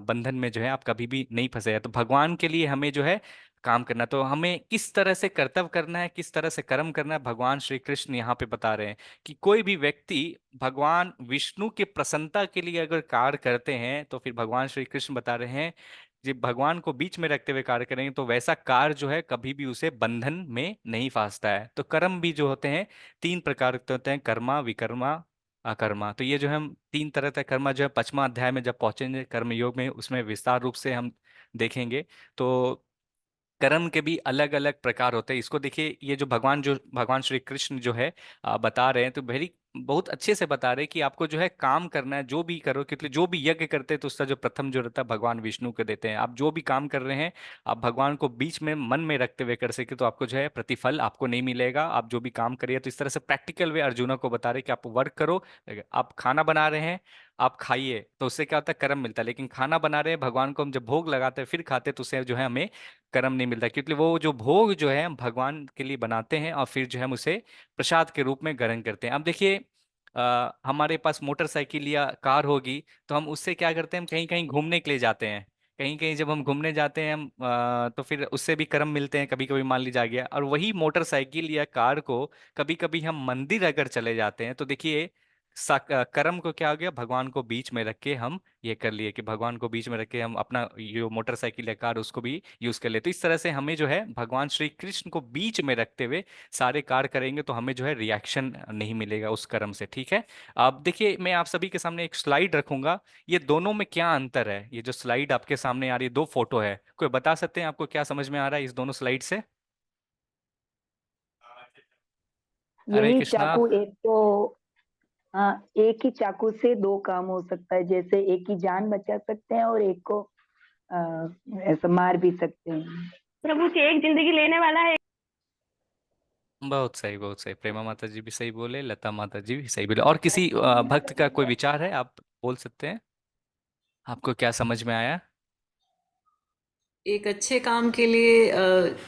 Speaker 1: बंधन में जो है आप कभी भी नहीं फंसे। तो भगवान के लिए हमें जो है काम करना, तो हमें किस तरह से कर्तव्य करना है, किस तरह से कर्म करना है, भगवान श्री कृष्ण यहाँ पे बता रहे हैं कि कोई भी व्यक्ति भगवान विष्णु की प्रसन्नता के लिए अगर कार्य करते हैं, तो फिर भगवान श्री कृष्ण बता रहे हैं जब भगवान को बीच में रखते हुए कार्य करेंगे तो वैसा कार्य जो है कभी भी उसे बंधन में नहीं फांसता है। तो कर्म भी जो होते हैं तीन प्रकार के होते हैं, कर्मा, विकर्मा, अकर्मा। तो ये जो है हम तीन तरह का कर्मा जो है पांचवा अध्याय में जब पहुंचेंगे कर्म योग में, उसमें विस्तार रूप से हम देखेंगे। तो कर्म के भी अलग अलग प्रकार होते हैं। इसको देखिए, ये जो भगवान श्री कृष्ण जो है बता रहे हैं, तो वेरी बहुत अच्छे से बता रहे हैं कि आपको जो है काम करना है, जो भी करो, क्योंकि जो भी यज्ञ करते हैं तो उसका जो प्रथम जो रहता है भगवान विष्णु को देते हैं। आप जो भी काम कर रहे हैं, आप भगवान को बीच में मन में रखते हुए कर सके तो आपको जो है प्रतिफल आपको नहीं मिलेगा। आप जो भी काम करिए, तो इस तरह से प्रैक्टिकल वे अर्जुना को बता रहे हैं कि आप वर्क करो। आप खाना बना रहे हैं, आप खाइए, तो उससे क्या होता है, कर्म मिलता है। लेकिन खाना बना रहे हैं भगवान को, हम जब भोग लगाते हैं फिर खाते हैं, तो उससे जो है हमें कर्म नहीं मिलता, क्योंकि वो जो भोग जो है हम भगवान के लिए बनाते हैं और फिर जो है हम उसे प्रसाद के रूप में ग्रहण करते हैं। अब देखिए, हमारे पास मोटरसाइकिल या कार होगी तो हम उससे क्या करते हैं, हम कहीं कहीं घूमने के लिए जाते हैं, कहीं कहीं जब हम घूमने जाते हैं हम तो फिर उससे भी कर्म मिलते हैं, कभी कभी मान लीजिए आ गया। और वही मोटरसाइकिल या कार को कभी कभी हम मंदिर अगर चले जाते हैं तो देखिए कर्म को क्या हो गया, भगवान को बीच में रख के हम ये कर लिए कि भगवान को बीच में रख के हम अपना ये मोटरसाइकिल या कार उसको भी यूज कर ले। तो इस तरह से हमें जो है भगवान श्री कृष्ण को बीच में रखते हुए सारे कार्य करेंगे तो हमें जो है रिएक्शन नहीं मिलेगा उस कर्म से। ठीक है, अब देखिए मैं आप सभी के सामने एक स्लाइड रखूंगा, ये दोनों में क्या अंतर है। ये जो स्लाइड आपके सामने आ रही है, दो फोटो है, कोई बता सकते हैं आपको क्या समझ में आ रहा है इस दोनों स्लाइड से? हरे
Speaker 4: यही
Speaker 1: कृष्णा।
Speaker 4: चाकू एक तो, हाँ, एक ही चाकू से दो काम हो सकता है, जैसे एक ही जान बचा सकते हैं और एक को ऐसा मार भी सकते हैं।
Speaker 7: प्रभु जी एक जिंदगी लेने वाला है।
Speaker 1: बहुत सही, बहुत सही। प्रेमा माता जी भी सही बोले, लता माता जी भी सही बोले। और किसी भक्त का कोई विचार है, आप बोल सकते हैं, आपको क्या समझ में आया?
Speaker 11: एक अच्छे काम के लिए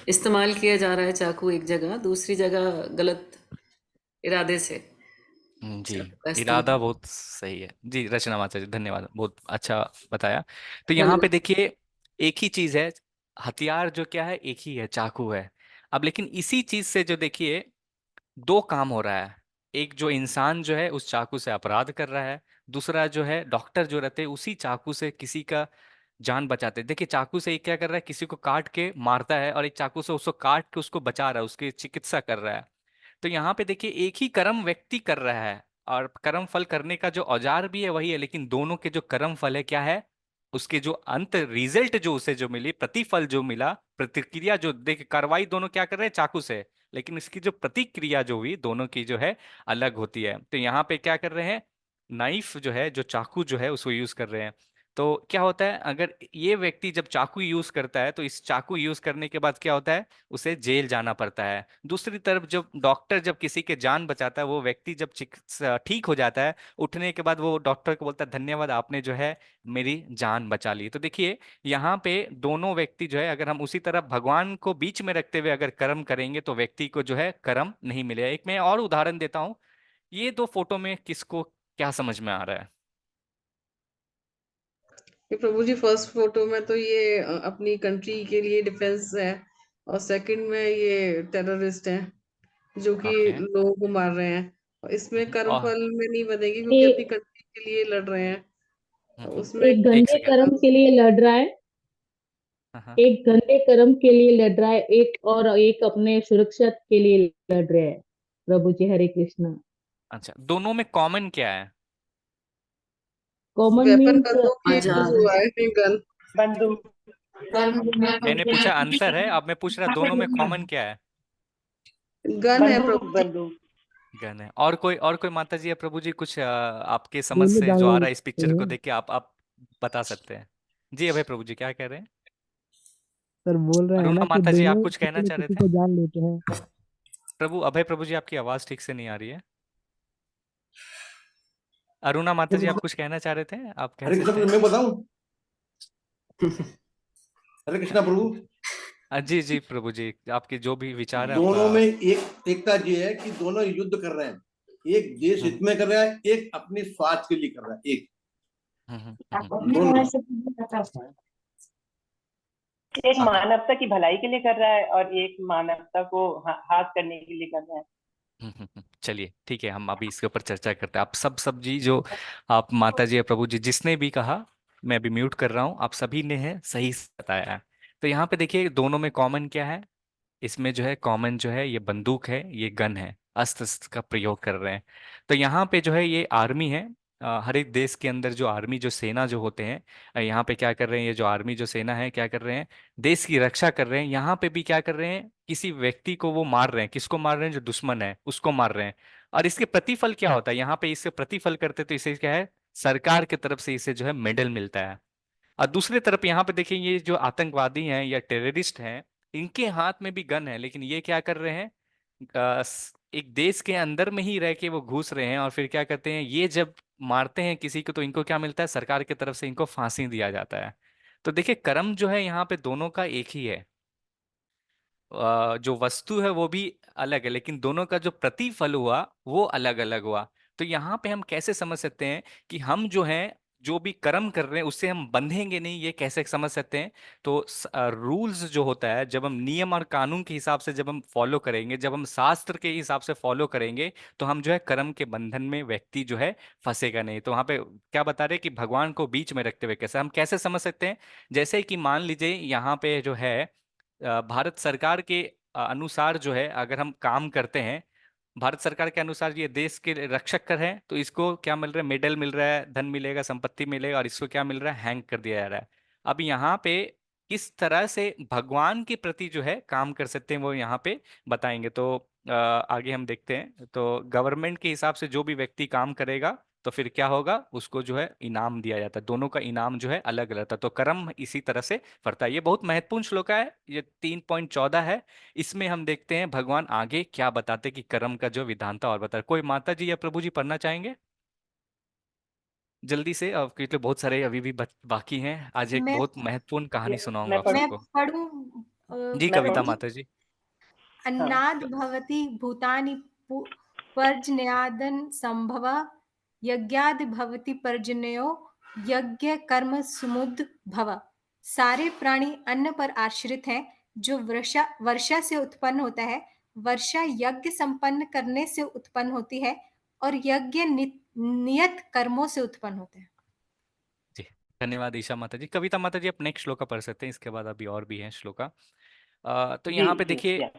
Speaker 11: इस्तेमाल किया जा रहा है चाकू एक जगह, दूसरी जगह गलत इरादे से
Speaker 1: जी,
Speaker 11: चाकू का
Speaker 1: इरादा
Speaker 11: इस्तेमाल।
Speaker 1: बहुत सही है जी। रचना माता जी धन्यवाद, बहुत अच्छा बताया। तो यहाँ पे
Speaker 11: धन्यवाद।
Speaker 1: देखिए एक ही चीज है, हथियार जो क्या है एक ही है, चाकू है। अब लेकिन इसी चीज से जो देखिए दो काम हो रहा है। एक जो इंसान जो है उस चाकू से अपराध कर रहा है, दूसरा जो है डॉक्टर जो रहते हैं उसी चाकू से किसी का जान बचाते हैं। देखिए चाकू से एक क्या कर रहा है, किसी को काट के मारता है, और एक चाकू से उसको काट के उसको बचा रहा है, उसकी चिकित्सा कर रहा है। तो यहाँ पे देखिए एक ही कर्म व्यक्ति कर रहा है, और कर्म फल करने का जो औजार भी है वही है, लेकिन दोनों के जो कर्म फल है क्या है, उसके जो अंत रिजल्ट जो उसे जो मिली, प्रतिफल जो मिला, प्रतिक्रिया जो देखिए, कार्रवाई दोनों क्या कर रहे हैं चाकू से, लेकिन इसकी जो प्रतिक्रिया जो हुई दोनों की जो है अलग होती है। तो यहाँ पे क्या कर रहे हैं, नाइफ जो है, जो चाकू जो है उसको यूज कर रहे हैं। तो क्या होता है, अगर ये व्यक्ति जब चाकू यूज करता है तो इस चाकू यूज करने के बाद क्या होता है, उसे जेल जाना पड़ता है। दूसरी तरफ जब डॉक्टर जब किसी के जान बचाता है, वो व्यक्ति जब ठीक हो जाता है, उठने के बाद वो डॉक्टर को बोलता है धन्यवाद आपने जो है मेरी जान बचा ली। तो देखिए यहाँ पे दोनों व्यक्ति जो है, अगर हम उसी तरह भगवान को बीच में रखते हुए अगर कर्म करेंगे तो व्यक्ति को जो है कर्म नहीं मिलेगा। एक मैं और उदाहरण देता हूँ, ये दो फोटो में किसको क्या समझ में आ रहा है?
Speaker 2: ये प्रभु जी फर्स्ट फोटो में तो ये अपनी कंट्री के लिए डिफेंस है, और सेकंड में ये टेररिस्ट हैं जो कि
Speaker 1: ओके।
Speaker 2: लोगों को मार रहे हैं। और इसमें कर्म
Speaker 1: और
Speaker 2: फल में नहीं बनेगी क्योंकि अपनी
Speaker 10: एक
Speaker 2: कंट्री के लिए लड़ रहे हैं। उसमें
Speaker 10: एक
Speaker 1: एक
Speaker 10: गंदे
Speaker 1: सेकेंड।
Speaker 10: कर्म के लिए लड़ रहा है,
Speaker 1: हाँ हाँ।
Speaker 10: एक गंदे कर्म के लिए लड़ रहा है, एक अपने सुरक्षा के लिए लड़ रहे हैं। प्रभु जी हरे कृष्णा।
Speaker 1: अच्छा, दोनों में कॉमन क्या है?
Speaker 10: कॉमन
Speaker 2: वेपन
Speaker 10: मीन्स
Speaker 2: बंदूक ही यूज
Speaker 11: आजाद
Speaker 2: हुआ है, गन।
Speaker 6: बंदूक।
Speaker 1: मैंने पूछा आंसर है, अब मैं पूछ रहा दोनों में कॉमन क्या है?
Speaker 2: गन है
Speaker 6: बंदूक
Speaker 2: प्रभु जी।
Speaker 6: बंदूक।
Speaker 1: गन है। और कोई माता जी या प्रभु जी कुछ आपके समझ
Speaker 10: दोनों
Speaker 1: से जो
Speaker 10: जाने
Speaker 1: आ रहा है इस
Speaker 10: लेते
Speaker 1: पिक्चर को
Speaker 10: हैं।
Speaker 1: देख के आप बता सकते हैं। जी अभय प्रभु जी क्या कह रहे हैं?
Speaker 5: सर बोल रहे हैं
Speaker 1: अरुणा
Speaker 5: ना कि
Speaker 1: माता जी आप
Speaker 5: दोनों
Speaker 1: कुछ कहना
Speaker 5: किसी न
Speaker 1: चाह रहे
Speaker 5: किसी
Speaker 1: थे?
Speaker 5: को जान लेते हैं।
Speaker 1: प्रभु अभय प्रभु जी आपकी आवाज ठीक से नहीं आ रही है। अरुणा माता जी आप कुछ कहना चाह रहे थे, आप कह
Speaker 9: हरे कृष्ण
Speaker 1: सकते
Speaker 9: प्रभु,
Speaker 1: हैं।
Speaker 9: मैं बताऊं? हरे कृष्णा प्रभु,
Speaker 1: जी जी प्रभु जी, आपके जो भी विचार है आप
Speaker 9: दोनों में एक एकता ये है कि दोनों युद्ध कर रहे हैं। एक देश हित में कर रहा है, एक अपने स्वार्थ के लिए कर रहा है। एक दोनों।
Speaker 6: एक मानवता की भलाई के लिए कर रहा है और एक मानवता को हाथ करने के लिए कर रहा है।
Speaker 1: चलिए ठीक है, हम अभी इसके ऊपर चर्चा करते हैं। आप सब जी जो आप माता जी या प्रभु जी जिसने भी कहा, मैं अभी म्यूट कर रहा हूँ, आप सभी ने है सही से बताया है। तो यहाँ पे देखिए दोनों में कॉमन क्या है, इसमें जो है कॉमन जो है ये बंदूक है, ये गन है, अस्त्र शस्त्र का प्रयोग कर रहे हैं। तो यहाँ पे जो है ये आर्मी है। हर एक देश के अंदर जो आर्मी जो सेना जो होते हैं, यहाँ पे क्या कर रहे हैं, ये जो आर्मी जो सेना है क्या कर रहे हैं, देश की रक्षा कर रहे हैं। यहाँ पे भी क्या कर रहे हैं, किसी व्यक्ति को वो मार रहे हैं। किसको मार रहे हैं, जो दुश्मन है उसको मार रहे हैं। और इसके प्रतिफल क्या होता है, यहाँ पे इससे प्रतिफल करते तो इसे क्या है, सरकार की तरफ से इसे जो है मेडल मिलता है। और दूसरी तरफ यहाँ पे देखिए ये जो आतंकवादी हैं या टेररिस्ट हैं, इनके हाथ में भी गन है, लेकिन ये क्या कर रहे हैं, एक देश के अंदर में ही रह के वो घुस रहे हैं, और फिर क्या करते हैं, ये जब मारते हैं किसी को तो इनको क्या मिलता है, सरकार की तरफ से इनको फांसी दिया जाता है। तो देखिए कर्म जो है यहाँ पे दोनों का एक ही है। जो वस्तु है वो भी अलग है, लेकिन दोनों का जो प्रतिफल हुआ वो अलग अलग हुआ। तो यहाँ पे हम कैसे समझ सकते हैं कि हम जो है जो भी कर्म कर रहे हैं उससे हम बंधेंगे नहीं, ये कैसे समझ सकते हैं? तो रूल्स जो होता है, जब हम नियम और कानून के हिसाब से जब हम फॉलो करेंगे, जब हम शास्त्र के हिसाब से फॉलो करेंगे, तो हम जो है कर्म के बंधन में व्यक्ति जो है फंसेगा नहीं। तो वहां पे क्या बता रहे हैं कि भगवान को बीच में रखते हुए कैसे हम कैसे समझ सकते हैं? जैसे कि मान लीजिए यहाँ पे जो है भारत सरकार के अनुसार जो है अगर हम काम करते हैं, भारत सरकार के अनुसार ये देश के रक्षक कर हैं, तो इसको क्या मिल रहा है? मेडल मिल रहा है, धन मिलेगा, संपत्ति मिलेगा, और इसको क्या मिल रहा है? हैंग कर दिया जा रहा है। अब यहाँ पे किस तरह से भगवान के प्रति जो है काम कर सकते हैं वो यहाँ पे बताएंगे। तो आगे हम देखते हैं। तो गवर्नमेंट के हिसाब से जो भी व्यक्ति काम करेगा तो फिर क्या होगा? उसको जो है इनाम दिया जाता है, दोनों का इनाम जो है अलग रहता है। तो कर्म इसी तरह से फरता है। ये बहुत महत्वपूर्ण श्लोक है, ये 3.14 है। इसमें हम देखते हैं भगवान आगे क्या बताते हैं कि कर्म का जो विधान था और बता। कोई माता जी या प्रभु जी पढ़ना चाहेंगे जल्दी से? अब क्योंकि बहुत सारे अभी भी बाकी हैं। आज एक
Speaker 10: मैं
Speaker 1: बहुत महत्वपूर्ण कहानी सुनाऊंगा
Speaker 6: मैं
Speaker 1: आप
Speaker 6: पढ़ूं?
Speaker 10: मैं
Speaker 1: सबको।
Speaker 10: पढ़ूं
Speaker 1: जी
Speaker 6: मैं
Speaker 1: कविता
Speaker 6: पढ़ूं?
Speaker 10: जी।
Speaker 1: माता जी।
Speaker 6: हाँ।
Speaker 10: अन्नाद् भवति भूतानि पर्जन्यादन संभव यज्ञाद् भवति पर्जन्यो यज्ञ कर्म समुद् भव। सारे प्राणी अन्न पर आश्रित हैं जो वर्षा वर्षा से उत्पन्न होता है। वर्षा यज्ञ संपन्न करने से उत्पन्न होती है और यज्ञ नियत कर्मों से उत्पन्न होता है।
Speaker 1: जी धन्यवाद ईशा माता जी। कविता माता जी आप नेक्स्ट श्लोका पढ़ सकते हैं, इसके बाद अभी और भी हैं श्लोका। तो
Speaker 6: जी
Speaker 1: यहाँ पे
Speaker 6: जी
Speaker 1: देखिए,
Speaker 6: यस।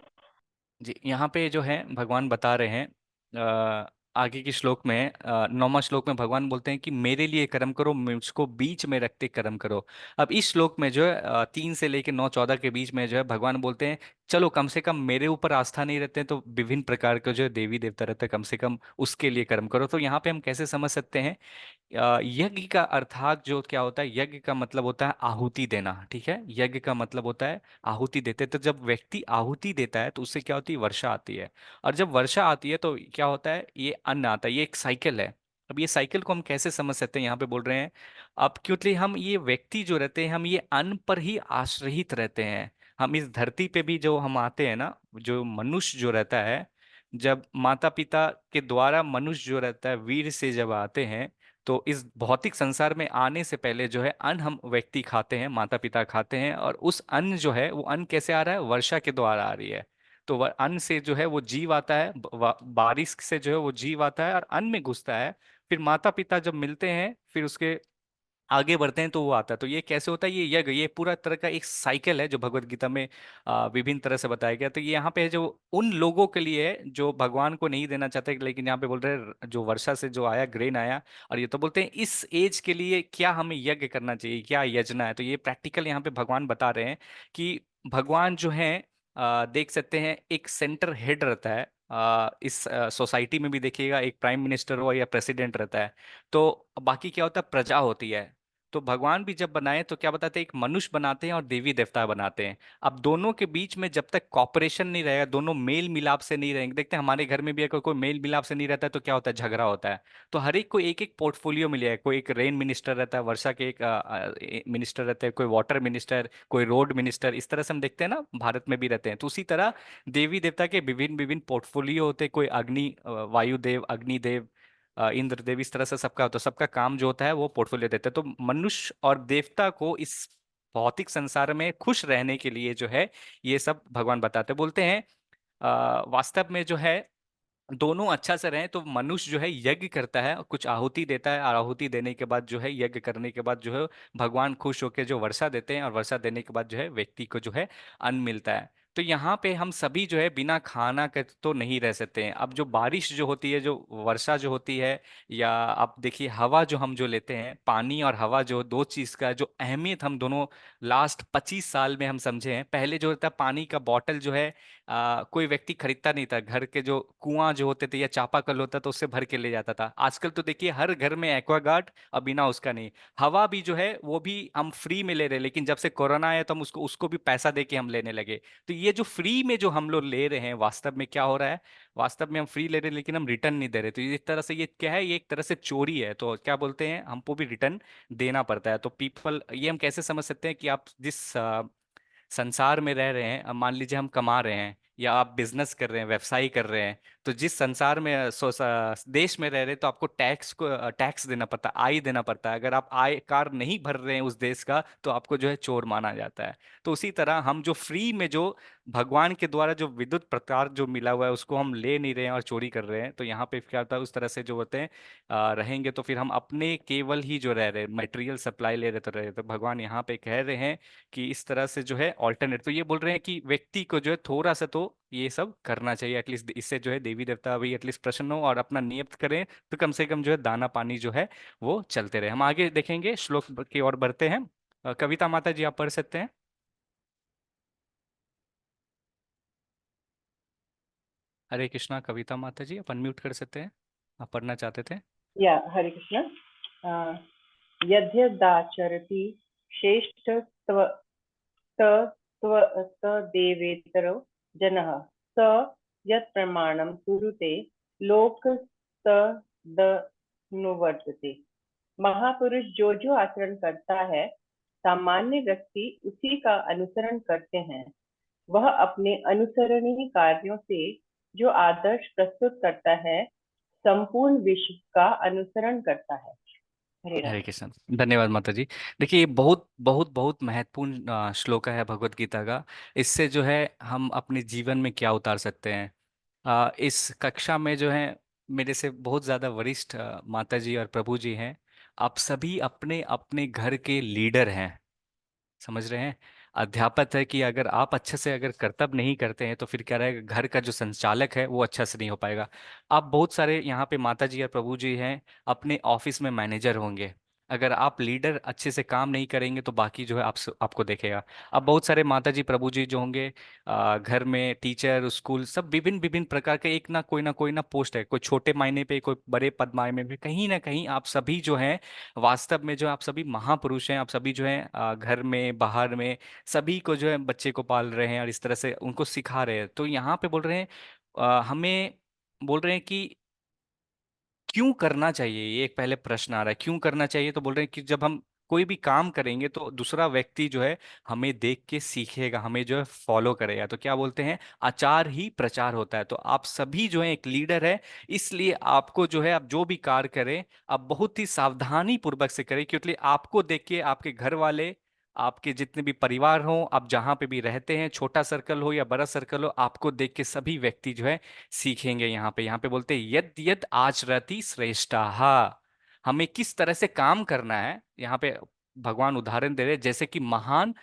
Speaker 1: जी यहाँ पे जो है भगवान बता रहे हैं आगे के श्लोक में, 9वां श्लोक में भगवान बोलते हैं कि मेरे लिए कर्म करो, मुझको बीच में रखते कर्म करो। अब इस श्लोक में जो है 3 से लेकर 9:14 के बीच में जो है भगवान बोलते हैं चलो कम से कम मेरे ऊपर आस्था नहीं रहते हैं तो विभिन्न प्रकार के जो देवी देवता रहते हैं कम से कम उसके लिए कर्म करो। तो यहाँ पे हम कैसे समझ सकते हैं? यज्ञ का अर्थात जो क्या होता है, यज्ञ का मतलब होता है आहुति देना। ठीक है, यज्ञ का मतलब होता है आहुति देते। तो जब व्यक्ति आहुति देता है तो उससे क्या होती है? वर्षा आती है। और जब वर्षा आती है तो क्या होता है? ये अन्न आता है, ये एक साइकिल है। अब ये साइकिल को हम कैसे समझ सकते हैं? यहाँ पे बोल रहे हैं अब क्योंकि हम ये व्यक्ति जो रहते हैं हम ये अन्न पर ही आश्रित रहते हैं। हम इस धरती पे भी जो हम आते हैं ना, जो मनुष्य जो रहता है, जब माता पिता के द्वारा मनुष्य जो रहता है वीर से जब आते हैं, तो इस भौतिक संसार में आने से पहले जो है अन्न हम व्यक्ति खाते हैं, माता पिता खाते हैं। और उस अन्न जो है वो अन्न कैसे आ रहा है? वर्षा के द्वारा आ रही है। तो वह अन्न से जो है वो जीव आता है, बारिश से जो है वो जीव आता है और अन्न में घुसता है। फिर माता पिता जब मिलते हैं फिर उसके आगे बढ़ते हैं तो वो आता है। तो ये कैसे होता है? ये यज्ञ, ये पूरा तरह का एक साइकिल है जो भगवत गीता में विभिन्न तरह से बताया गया। तो ये यहाँ पे है जो उन लोगों के लिए है जो भगवान को नहीं देना चाहते, लेकिन यहाँ पे बोल रहे हैं जो वर्षा से जो आया, ग्रेन आया। और ये तो बोलते हैं इस एज के लिए क्या हमें यज्ञ करना चाहिए, क्या यजना है। तो ये प्रैक्टिकल यहाँ पे भगवान बता रहे हैं कि भगवान जो है देख सकते हैं एक सेंटर हेड रहता है। इस सोसाइटी में भी देखिएगा एक प्राइम मिनिस्टर हो या प्रेसिडेंट रहता है। तो बाकी क्या होता है? प्रजा होती है। तो भगवान भी जब बनाए तो क्या बताते हैं? एक मनुष्य बनाते हैं और देवी देवता बनाते हैं। अब दोनों के बीच में जब तक कॉपरेशन नहीं रहेगा, दोनों मेल मिलाप से नहीं रहेंगे। देखते हैं हमारे घर में भी अगर कोई मेल मिलाप से नहीं रहता है तो क्या होता है? झगड़ा होता है। तो हर एक को एक एक पोर्टफोलियो मिलेगा। कोई एक रेन मिनिस्टर रहता है, वर्षा के एक मिनिस्टर रहते हैं, कोई वाटर मिनिस्टर, कोई रोड मिनिस्टर। इस तरह से हम देखते हैं ना, भारत में भी रहते हैं। तो उसी तरह देवी देवता के विभिन्न विभिन्न पोर्टफोलियो होते हैं। कोई अग्नि, वायुदेव, अग्निदेव, इंद्रदेव, इस तरह से सबका होता है। सबका काम जो होता है वो पोर्टफोलियो देते हैं। तो मनुष्य और देवता को इस भौतिक संसार में खुश रहने के लिए जो है ये सब भगवान बताते बोलते हैं। वास्तव में जो है दोनों अच्छा से रहें तो मनुष्य जो है यज्ञ करता है, कुछ आहुति देता है, और आहुति देने के बाद जो है यज्ञ करने के बाद जो है भगवान खुश होकर जो वर्षा देते हैं, और वर्षा देने के बाद जो है व्यक्ति को जो है अन्न मिलता है। तो यहाँ पे हम सभी जो है बिना खाना के तो नहीं रह सकते हैं। अब जो बारिश जो होती है, जो वर्षा जो होती है, या आप देखिए हवा जो हम जो लेते हैं, पानी और हवा जो दो चीज का जो अहमियत हम दोनों लास्ट 25 साल में हम समझे हैं। पहले जो होता है पानी का बॉटल जो है कोई व्यक्ति खरीदता नहीं था। घर के जो कुआं जो होते थे या चापाकल होता तो उससे भर के ले जाता था। आजकल तो देखिए हर घर में एक्वागार्ड, और बिना उसका नहीं। हवा भी जो है वो भी हम फ्री में ले रहे हैं, लेकिन जब से कोरोना आया तो हम उसको उसको भी पैसा दे के हम लेने लगे। तो ये जो फ्री में जो हम लोग ले रहे हैं, वास्तव में क्या हो रहा है? वास्तव में हम फ्री ले रहे हैं लेकिन हम रिटर्न नहीं दे रहे। तो इस तरह से ये क्या है? ये एक तरह से चोरी है। तो क्या बोलते हैं, हमको भी रिटर्न देना पड़ता है। तो पीपल, ये हम कैसे समझ सकते हैं कि आप जिस संसार में रह रहे हैं, अब मान लीजिए हम कमा रहे हैं, या आप बिजनेस कर रहे हैं, व्यवसाय कर रहे हैं, तो जिस संसार में देश में रह रहे हैं, तो आपको टैक्स देना पड़ता है, आय देना पड़ता है। अगर आप आय कार नहीं भर रहे हैं उस देश का, तो आपको जो है चोर माना जाता है। तो उसी तरह हम जो फ्री में जो भगवान के द्वारा जो विद्युत प्रकार जो मिला हुआ है उसको हम ले नहीं रहे हैं और चोरी कर रहे हैं, तो यहाँ पे क्या होता है, उस तरह से जो होते हैं रहेंगे, तो फिर हम अपने केवल ही जो रह रहे हैं मटेरियल सप्लाई ले रहे तो रहे। तो भगवान यहाँ पे कह रहे हैं कि इस तरह से जो है ऑल्टरनेट, तो ये बोल रहे हैं कि व्यक्ति को जो है थोड़ा सा तो ये सब करना चाहिए एटलीस्ट, इससे जो है देवी देवता भी एटलीस्ट प्रसन्न हो और अपना नियत करें, तो कम से कम जो है दाना पानी जो है वो चलते रहे। हम आगे देखेंगे, श्लोक की ओर बढ़ते हैं। कविता माता जी आप पढ़ सकते हैं। हरे कृष्णा, कविता माता जी आप अनम्यूट कर सकते हैं, आप पढ़ना चाहते थे।
Speaker 6: या हरे कृष्ण। यद्यदाचरति श्रेष्ठ तदेवेतरो जनः स यत् प्रमाणं कुरुते लोकस्तदनुवर्तते। महापुरुष जो जो आचरण करता है, सामान्य व्यक्ति उसी का अनुसरण करते हैं। वह अपने अनुसरणीय कार्यों से जो आदर्श प्रस्तुत करता है, संपूर्ण विश्व का अनुसरण करता है। हरे राम।
Speaker 1: हरे कृष्ण, धन्यवाद माता जी। देखिए ये बहुत बहुत बहुत महत्वपूर्ण श्लोक है भगवत गीता का। इससे जो है हम अपने जीवन में क्या उतार सकते हैं। इस कक्षा में जो है मेरे से बहुत ज़्यादा वरिष्ठ माता जी और प्रभु जी हैं। आप सभी अपने अपने घर के लीडर हैं, समझ रहे हैं। अध्यापक है कि अगर आप अच्छे से अगर कर्तव्य नहीं करते हैं, तो फिर क्या रहेगा, घर का जो संचालक है वो अच्छा से नहीं हो पाएगा। आप बहुत सारे यहाँ पे माता जी और प्रभु जी हैं, अपने ऑफिस में मैनेजर होंगे। अगर आप लीडर अच्छे से काम नहीं करेंगे, तो बाकी जो है आपको देखेगा। अब बहुत सारे माता जी प्रभु जी जो होंगे, घर में टीचर, स्कूल, सब विभिन्न विभिन्न प्रकार के एक ना कोई ना पोस्ट है, कोई छोटे मायने पे, कोई बड़े पद मायने पे, कहीं ना कहीं आप सभी जो हैं वास्तव में जो आप सभी महापुरुष हैं। आप सभी जो हैं घर में बाहर में सभी को जो है बच्चे को पाल रहे हैं और इस तरह से उनको सिखा रहे हैं। तो यहाँ पे बोल रहे हैं हमें बोल रहे हैं कि क्यों करना चाहिए, ये एक पहले प्रश्न आ रहा है, क्यों करना चाहिए। तो बोल रहे हैं कि जब हम कोई भी काम करेंगे, तो दूसरा व्यक्ति जो है हमें देख के सीखेगा, हमें जो है फॉलो करेगा। तो क्या बोलते हैं, आचार ही प्रचार होता है। तो आप सभी जो है एक लीडर है, इसलिए आपको जो है आप जो भी कार्य करें, आप बहुत ही सावधानी पूर्वक से करें, क्योंकि आपको देख के आपके घर वाले, आपके जितने भी परिवार हो, आप जहां पे भी रहते हैं, छोटा सर्कल हो या बड़ा सर्कल हो, आपको देख के सभी व्यक्ति जो है सीखेंगे। यहाँ पे बोलते हैं यद यद आचरति श्रेष्ठाः। हमें किस तरह से काम करना है, यहाँ पे भगवान उदाहरण दे रहे हैं, जैसे कि महान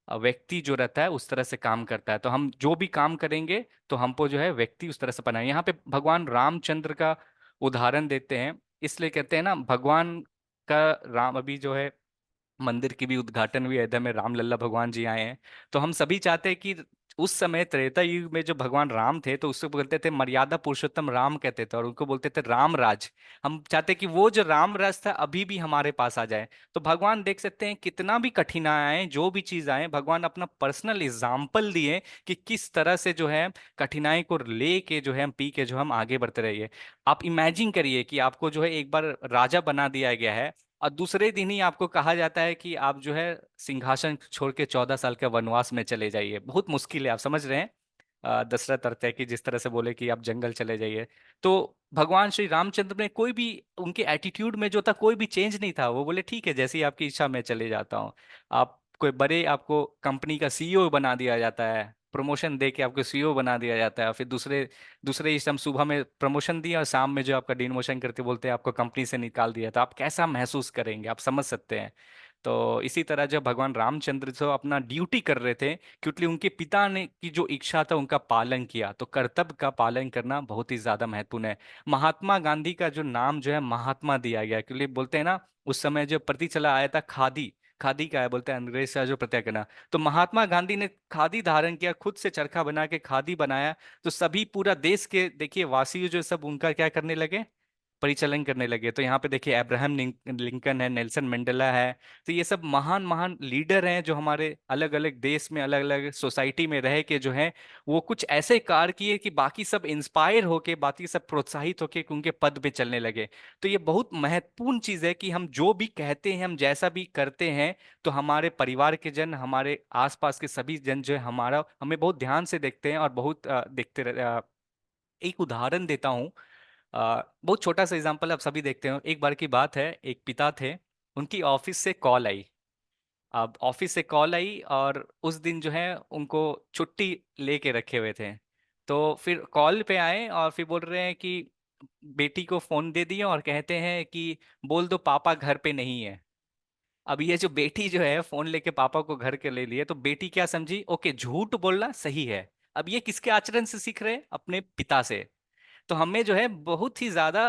Speaker 1: व्यक्ति जो रहता है उस तरह से काम करता है। तो हम जो भी काम करेंगे, तो हमको जो है व्यक्ति उस तरह से बनाए। यहाँ पे भगवान रामचंद्र का उदाहरण देते हैं, इसलिए कहते हैं ना, भगवान का राम अभी जो है मंदिर की भी उद्घाटन हुई अयोध्या में, रामलल्ला भगवान जी आए हैं। तो हम सभी चाहते हैं कि उस समय त्रेता युग में जो भगवान राम थे, तो उसको बोलते थे मर्यादा पुरुषोत्तम राम कहते थे, और उनको बोलते थे राम राज। हम चाहते हैं कि वो जो राम राज था अभी भी हमारे पास आ जाए। तो भगवान देख सकते हैं कितना भी कठिनाई आए, जो भी चीज आए, भगवान अपना पर्सनल एग्जाम्पल दिए कि किस तरह से जो है कठिनाई को लेके जो है हम पी के जो हम आगे बढ़ते रहिए। आप इमेजिन करिए कि आपको जो है एक बार राजा बना दिया गया है, और दूसरे दिन ही आपको कहा जाता है कि आप जो है सिंहासन छोड़ के 14 साल के वनवास में चले जाइए। बहुत मुश्किल है, आप समझ रहे हैं। दशरथ अर्थ है कि जिस तरह से बोले कि आप जंगल चले जाइए, तो भगवान श्री रामचंद्र ने कोई भी, उनके एटीट्यूड में जो था कोई भी चेंज नहीं था। वो बोले ठीक है, जैसी आपकी इच्छा मैं चले जाता हूँ। आप कोई बड़े, आपको कंपनी का सीईओ बना दिया जाता है, प्रमोशन दे के आपको सीईओ बना दिया जाता है, और फिर दूसरे दूसरे इस हम सुबह में प्रमोशन दिया और शाम में जो आपका डिमोशन करते बोलते हैं आपको कंपनी से निकाल दिया, तो आप कैसा महसूस करेंगे, आप समझ सकते हैं। तो इसी तरह जब भगवान रामचंद्र जो अपना ड्यूटी कर रहे थे, क्योंकि उनके पिता ने की जो इच्छा था उनका पालन किया, तो कर्तव्य का पालन करना बहुत ही ज्यादा महत्वपूर्ण है। महात्मा गांधी का जो नाम जो है महात्मा दिया गया, क्योंकि बोलते हैं ना, उस समय जो पता चला आया था खादी, खादी का है, बोलते हैं अंग्रेज का जो प्रत्यागना। तो महात्मा गांधी ने खादी धारण किया, खुद से चरखा बना के खादी बनाया। तो सभी पूरा देश के देखिए वासी जो सब उनका क्या करने लगे, परिचालन करने लगे। तो यहाँ पे देखिए अब्राहम लिंकन है, नेल्सन मंडेला है। तो ये सब महान महान लीडर हैं जो हमारे अलग अलग देश में, अलग अलग सोसाइटी में रह के जो है वो कुछ ऐसे कार्य किए कि बाकी सब इंस्पायर होके, बाकी सब प्रोत्साहित होके उनके पद पे चलने लगे। तो ये बहुत महत्वपूर्ण चीज है कि हम जो भी कहते हैं, हम जैसा भी करते हैं, तो हमारे परिवार के जन, हमारे आसपास के सभी जन जो है हमारा हमें बहुत ध्यान से देखते हैं और बहुत एक उदाहरण देता हूँ। बहुत छोटा सा एग्जांपल आप सभी देखते हो। एक बार की बात है, एक पिता थे, उनकी ऑफिस से कॉल आई। अब ऑफिस से कॉल आई और उस दिन जो है उनको छुट्टी लेके रखे हुए थे। तो फिर कॉल पे आए और फिर बोल रहे हैं कि बेटी को फोन दे दिए और कहते हैं कि बोल दो पापा घर पे नहीं है। अब ये जो बेटी जो है फोन लेके पापा को घर के ले लिए, तो बेटी क्या समझी, ओके झूठ बोलना सही है। अब ये किसके आचरण से सीख रहे हैं, अपने पिता से। तो हमें जो है बहुत ही ज्यादा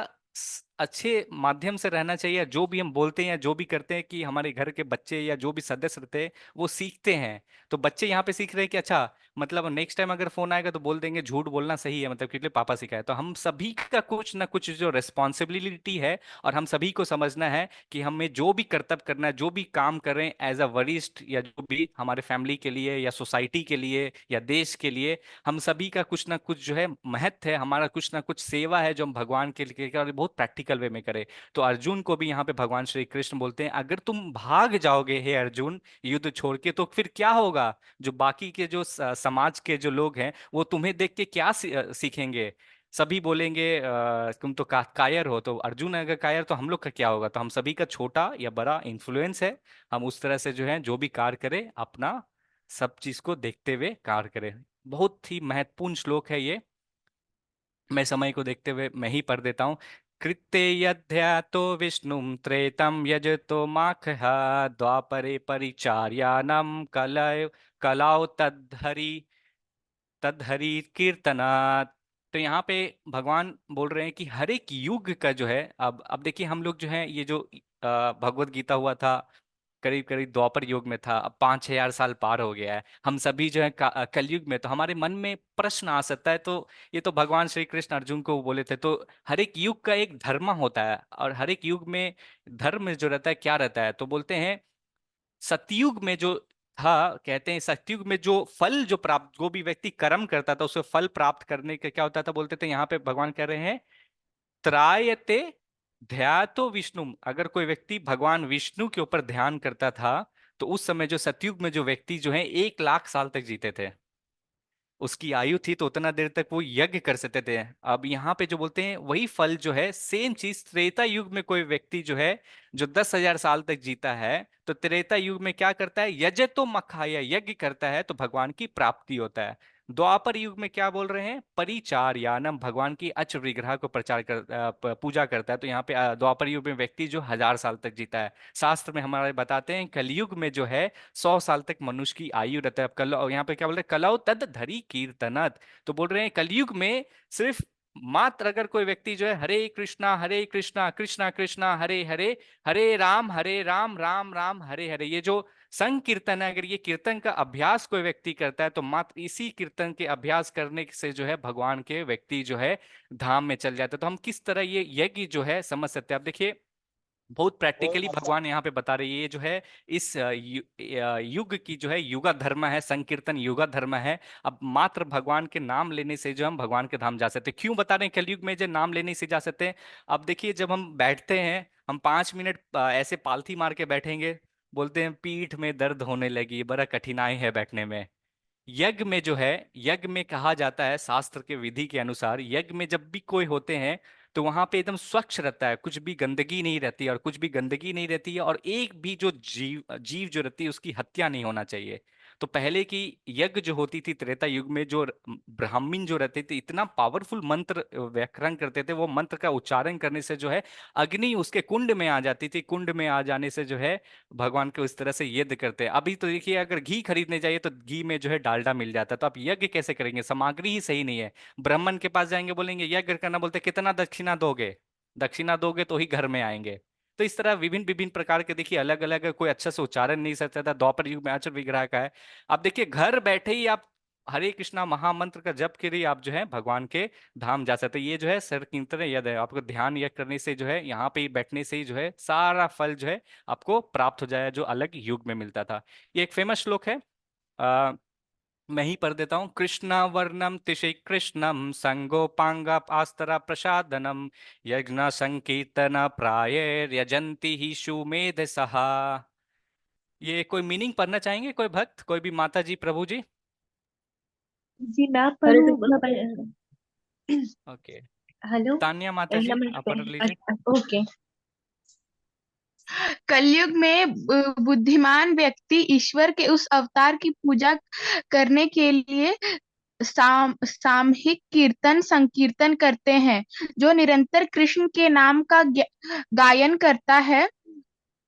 Speaker 1: अच्छे माध्यम से रहना चाहिए। जो भी हम बोलते हैं या जो भी करते हैं, कि हमारे घर के बच्चे या जो भी सदस्य रहते हैं वो सीखते हैं। तो बच्चे यहाँ पे सीख रहे हैं कि अच्छा, मतलब नेक्स्ट टाइम अगर फोन आएगा तो बोल देंगे झूठ बोलना सही है, मतलब क्योंकि पापा सिखाया। तो हम सभी का कुछ ना कुछ जो रिस्पॉन्सिबिलिटी है, और हम सभी को समझना है कि हमें जो भी कर्तव्य करना है, जो भी काम करें एज अ वरिष्ठ, या जो भी हमारे फैमिली के लिए या सोसाइटी के लिए या देश के लिए, हम सभी का कुछ ना कुछ जो है महत्व है, हमारा कुछ ना कुछ सेवा है जो हम भगवान के लिए करें और बहुत प्रैक्टिकल वे में करें। तो अर्जुन को भी यहाँ पे भगवान श्री कृष्ण बोलते हैं, अगर तुम भाग जाओगे हे अर्जुन युद्ध छोड़ के, तो फिर क्या होगा। जो बाकी के जो समाज के जो लोग हैं वो तुम्हें देख के क्या सीखेंगे। सभी बोलेंगे तुम तो कायर हो। तो अर्जुन अगर कायर, तो हम लोग का क्या होगा। तो हम सभी का छोटा या बड़ा इन्फ्लुएंस है। हम उस तरह से जो है जो भी कार्य करें, अपना सब चीज को देखते हुए कार्य करें। बहुत ही महत्वपूर्ण श्लोक है ये। मैं समय को देखते हुए मैं ही पढ़ देता हूँ। कृत्ते यद्ध्यातो विष्णुम त्रेतम यजतो माखः द्वापरे परिचार्यानम कलाओ तद्धरि तद्धरि कीर्तनात्। तो यहाँ पे भगवान बोल रहे हैं कि हर एक युग का जो है, अब देखिए हम लोग जो है ये जो भगवत गीता हुआ था करीब करीब द्वापर युग में था। अब 5,000 साल पार हो गया है, हम सभी जो है कलयुग में। तो हमारे मन में प्रश्न आ सकता है। तो ये तो भगवान श्री कृष्ण अर्जुन को बोले थे। तो हर एक युग का एक धर्म होता है, और हर एक युग में धर्म जो रहता है क्या रहता है। तो बोलते हैं सतयुग में जो था, कहते हैं सतयुग में जो फल जो प्राप्त, जो भी व्यक्ति कर्म करता था उसे फल प्राप्त करने का क्या होता था, बोलते थे यहाँ पे भगवान कह रहे हैं त्रायते ध्यातो विष्णु। अगर कोई व्यक्ति भगवान विष्णु के ऊपर ध्यान करता था, तो उस समय जो सतयुग में जो व्यक्ति जो है 1,00,000 साल तक जीते थे, उसकी आयु थी। तो उतना देर तक वो यज्ञ कर सकते थे। अब यहाँ पे जो बोलते हैं वही फल जो है, सेम चीज त्रेता युग में कोई व्यक्ति जो है जो 10,000 साल तक जीता है, तो त्रेता युग में क्या करता है, यज्ञ तो मखाया, यज्ञ करता है तो भगवान की प्राप्ति होता है। द्वापर युग में क्या बोल रहे हैं, परिचार्यानम, भगवान की अच विग्रह को प्रचार कर पूजा करता है। तो यहाँ पे द्वापर युग में व्यक्ति जो 1,000 साल तक जीता है। शास्त्र में हमारे बताते हैं कलयुग में जो है 100 साल तक मनुष्य की आयु रहता है। अब कल यहाँ पे क्या बोल रहे हैं, कलौ तद धरी कीर्तनत। तो बोल रहे हैं कलयुग में सिर्फ मात्र अगर कोई व्यक्ति जो है हरे कृष्णा कृष्णा कृष्णा हरे हरे, हरे राम राम राम हरे हरे, ये जो संकीर्तन है, अगर ये कीर्तन का अभ्यास कोई व्यक्ति करता है, तो मात्र इसी कीर्तन के अभ्यास करने से जो है भगवान के व्यक्ति जो है धाम में चल जाते हैं। तो हम किस तरह ये यज्ञ जो है समझ सकते हैं। अब देखिए बहुत प्रैक्टिकली भगवान यहाँ पे बता रही है। ये जो है इस युग की जो है युगा धर्म है, संकीर्तन युगा धर्म है। अब मात्र भगवान के नाम लेने से जो हम भगवान के धाम जा सकते हैं। क्यों बता रहे हैं कलयुग में जो नाम लेने से जा सकते हैं। अब देखिए जब हम बैठते हैं, हम 5 मिनट ऐसे पालथी मार के बैठेंगे, बोलते हैं पीठ में दर्द होने लगी, बड़ा कठिनाई है बैठने में। यज्ञ में जो है, यज्ञ में कहा जाता है शास्त्र के विधि के अनुसार, यज्ञ में जब भी कोई होते हैं तो वहां पे एकदम स्वच्छ रहता है, कुछ भी गंदगी नहीं रहती, और कुछ भी गंदगी नहीं रहती है, और एक भी जो जीव जीव जो रहती है उसकी हत्या नहीं होना चाहिए। तो पहले की यज्ञ जो होती थी त्रेता युग में, जो ब्राह्मण जो रहते थे इतना पावरफुल मंत्र व्याकरण करते थे, वो मंत्र का उच्चारण करने से जो है अग्नि उसके कुंड में आ जाती थी। कुंड में आ जाने से जो है भगवान को इस तरह से यज्ञ करते हैं। अभी तो देखिए अगर घी खरीदने जाइए तो घी में जो है डालडा मिल जाता है। तो आप यज्ञ कैसे करेंगे, सामग्री ही सही नहीं है। ब्राह्मण के पास जाएंगे, बोलेंगे यज्ञ करना, बोलते कितना दक्षिणा दोगे, दक्षिणा दोगे तो ही घर में आएंगे। तो इस तरह विभिन्न विभिन्न प्रकार के देखिए अलग अलग, कोई अच्छा से उच्चारण नहीं सकता था। द्वापर युग में आचर विग्रह का है। अब देखिए घर बैठे ही आप हरे कृष्णा महामंत्र का जप के लिए आप जो है भगवान के धाम जा सकते हैं। ये जो है संकीर्तन यद है, आपको ध्यान यज्ञ करने से जो है यहाँ पे ही बैठने से ही जो है सारा फल जो है आपको प्राप्त हो जाए, जो अलग युग में मिलता था। ये एक फेमस श्लोक है, मैं ही पढ़ देता हूँ। कृष्णा वर्णम तिशि कृष्णम संगोपांग आस्तरा प्रसादनम यज्ञ संकीर्तन प्रायर यजंती ही सुमेध सहा। ये कोई मीनिंग पढ़ना चाहेंगे, कोई भक्त, कोई भी माता जी, प्रभु जी?
Speaker 12: जी मैं
Speaker 3: हरे
Speaker 12: पढ़ूँ
Speaker 3: कृष्णा।
Speaker 1: ओके,
Speaker 12: हेलो
Speaker 1: तान्या माता जी आप पढ़ लीजिए।
Speaker 12: ओके। कलयुग में बुद्धिमान व्यक्ति ईश्वर के उस अवतार की पूजा करने के लिए सामूहिक कीर्तन संकीर्तन करते हैं, जो निरंतर कृष्ण के नाम का गायन करता है।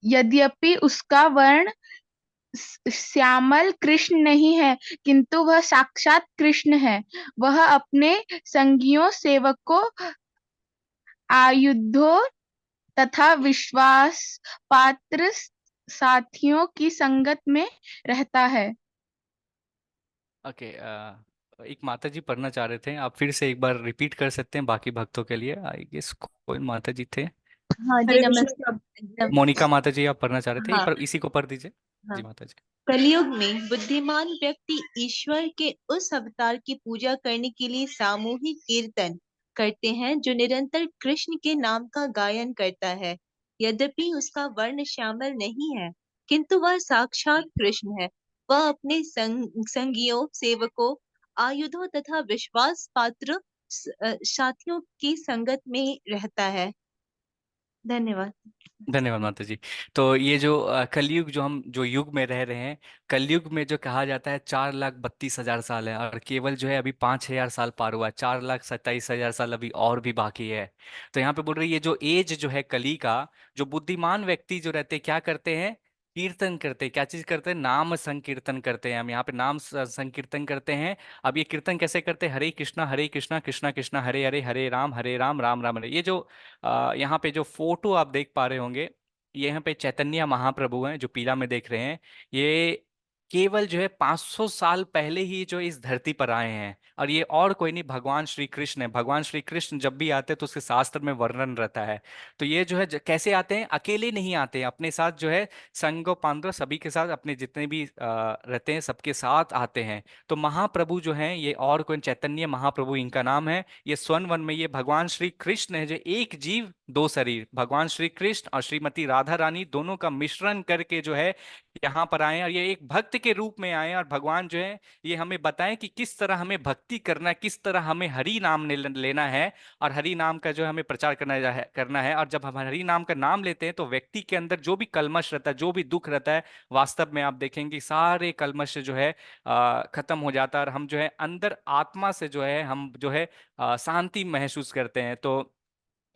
Speaker 12: यद्यपि उसका वर्ण श्यामल कृष्ण नहीं है, किंतु वह साक्षात कृष्ण है। वह अपने संगियों, सेवकों, आयुधों तथा विश्वास पात्र साथियों की संगत में रहता है।
Speaker 1: ओके, एक माता जी पढ़ना चाह रहे थे, आप फिर से एक बार रिपीट कर सकते हैं बाकी भक्तों के लिए? आई गेस कोई माता जी थे,
Speaker 12: हाँ जी
Speaker 3: हरे कृष्ण।
Speaker 12: नमस्कार।
Speaker 1: मोनिका माता जी आप पढ़ना चाह रहे थे, एक
Speaker 12: हाँ
Speaker 1: बार इसी को पढ़ दीजिए।
Speaker 12: हाँ।
Speaker 1: जी माता जी।
Speaker 12: कलयुग में बुद्धिमान व्यक्ति ईश्वर के उस अवतार की पूजा करने के लिए सामूहिक कीर्तन करते हैं, जो निरंतर कृष्ण के नाम का गायन करता है। यद्यपि उसका वर्ण श्यामल नहीं है, किंतु वह साक्षात कृष्ण है। वह अपने संगियों, सेवकों, आयुधों तथा विश्वास पात्र साथियों की संगत में रहता है। धन्यवाद।
Speaker 1: धन्यवाद माता जी। तो ये जो कलयुग, जो हम जो युग में रह रहे हैं, कलयुग में जो कहा जाता है 4,32,000 साल है, और केवल जो है अभी 5,000 साल पार हुआ है, 4,27,000 साल अभी और भी बाकी है। तो यहाँ पे बोल रही है, ये जो एज जो है कली का, जो बुद्धिमान व्यक्ति जो रहते हैं क्या करते हैं? कीर्तन करते हैं। क्या चीज करते हैं? नाम संकीर्तन करते हैं। हम यहाँ पे नाम संकीर्तन करते हैं। अब ये कीर्तन कैसे करते हैं? हरे कृष्णा कृष्णा कृष्णा हरे हरे, हरे राम राम राम हरे। ये जो यहाँ पे जो फोटो आप देख पा रहे होंगे, ये यहाँ पे चैतन्य महाप्रभु हैं जो पीला में देख रहे हैं। ये केवल जो है 500 साल पहले ही जो इस धरती पर आए हैं, और ये और कोई नहीं, भगवान श्री कृष्ण है। भगवान श्री कृष्ण जब भी आते हैं तो उसके शास्त्र में वर्णन रहता है। तो ये जो है कैसे आते हैं? अकेले नहीं आते हैं, अपने साथ जो है संगो पांडव सभी के साथ, अपने जितने भी रहते हैं सबके साथ आते हैं। तो महाप्रभु जो हैं ये और कोई, चैतन्य महाप्रभु इनका नाम है। ये स्वर्ण वन में ये भगवान श्री कृष्ण है, जो एक जीव दो शरीर, भगवान श्री कृष्ण और श्रीमती राधा रानी दोनों का मिश्रण करके जो है यहाँ पर आए हैं, और ये एक भक्त के रूप में आए हैं। और भगवान जो है ये हमें बताएं कि किस तरह हमें भक्ति करना है, किस तरह हमें हरि नाम लेना है, और हरि नाम का जो हमें प्रचार करना है। और जब हम हरि नाम का नाम लेते हैं तो व्यक्ति के अंदर जो भी कल्मश रहता है, जो भी दुख रहता है, वास्तव में आप देखेंगे कि सारे कल्मश जो है खत्म हो जाता है, और हम जो है अंदर आत्मा से जो है हम जो है शांति महसूस करते हैं। तो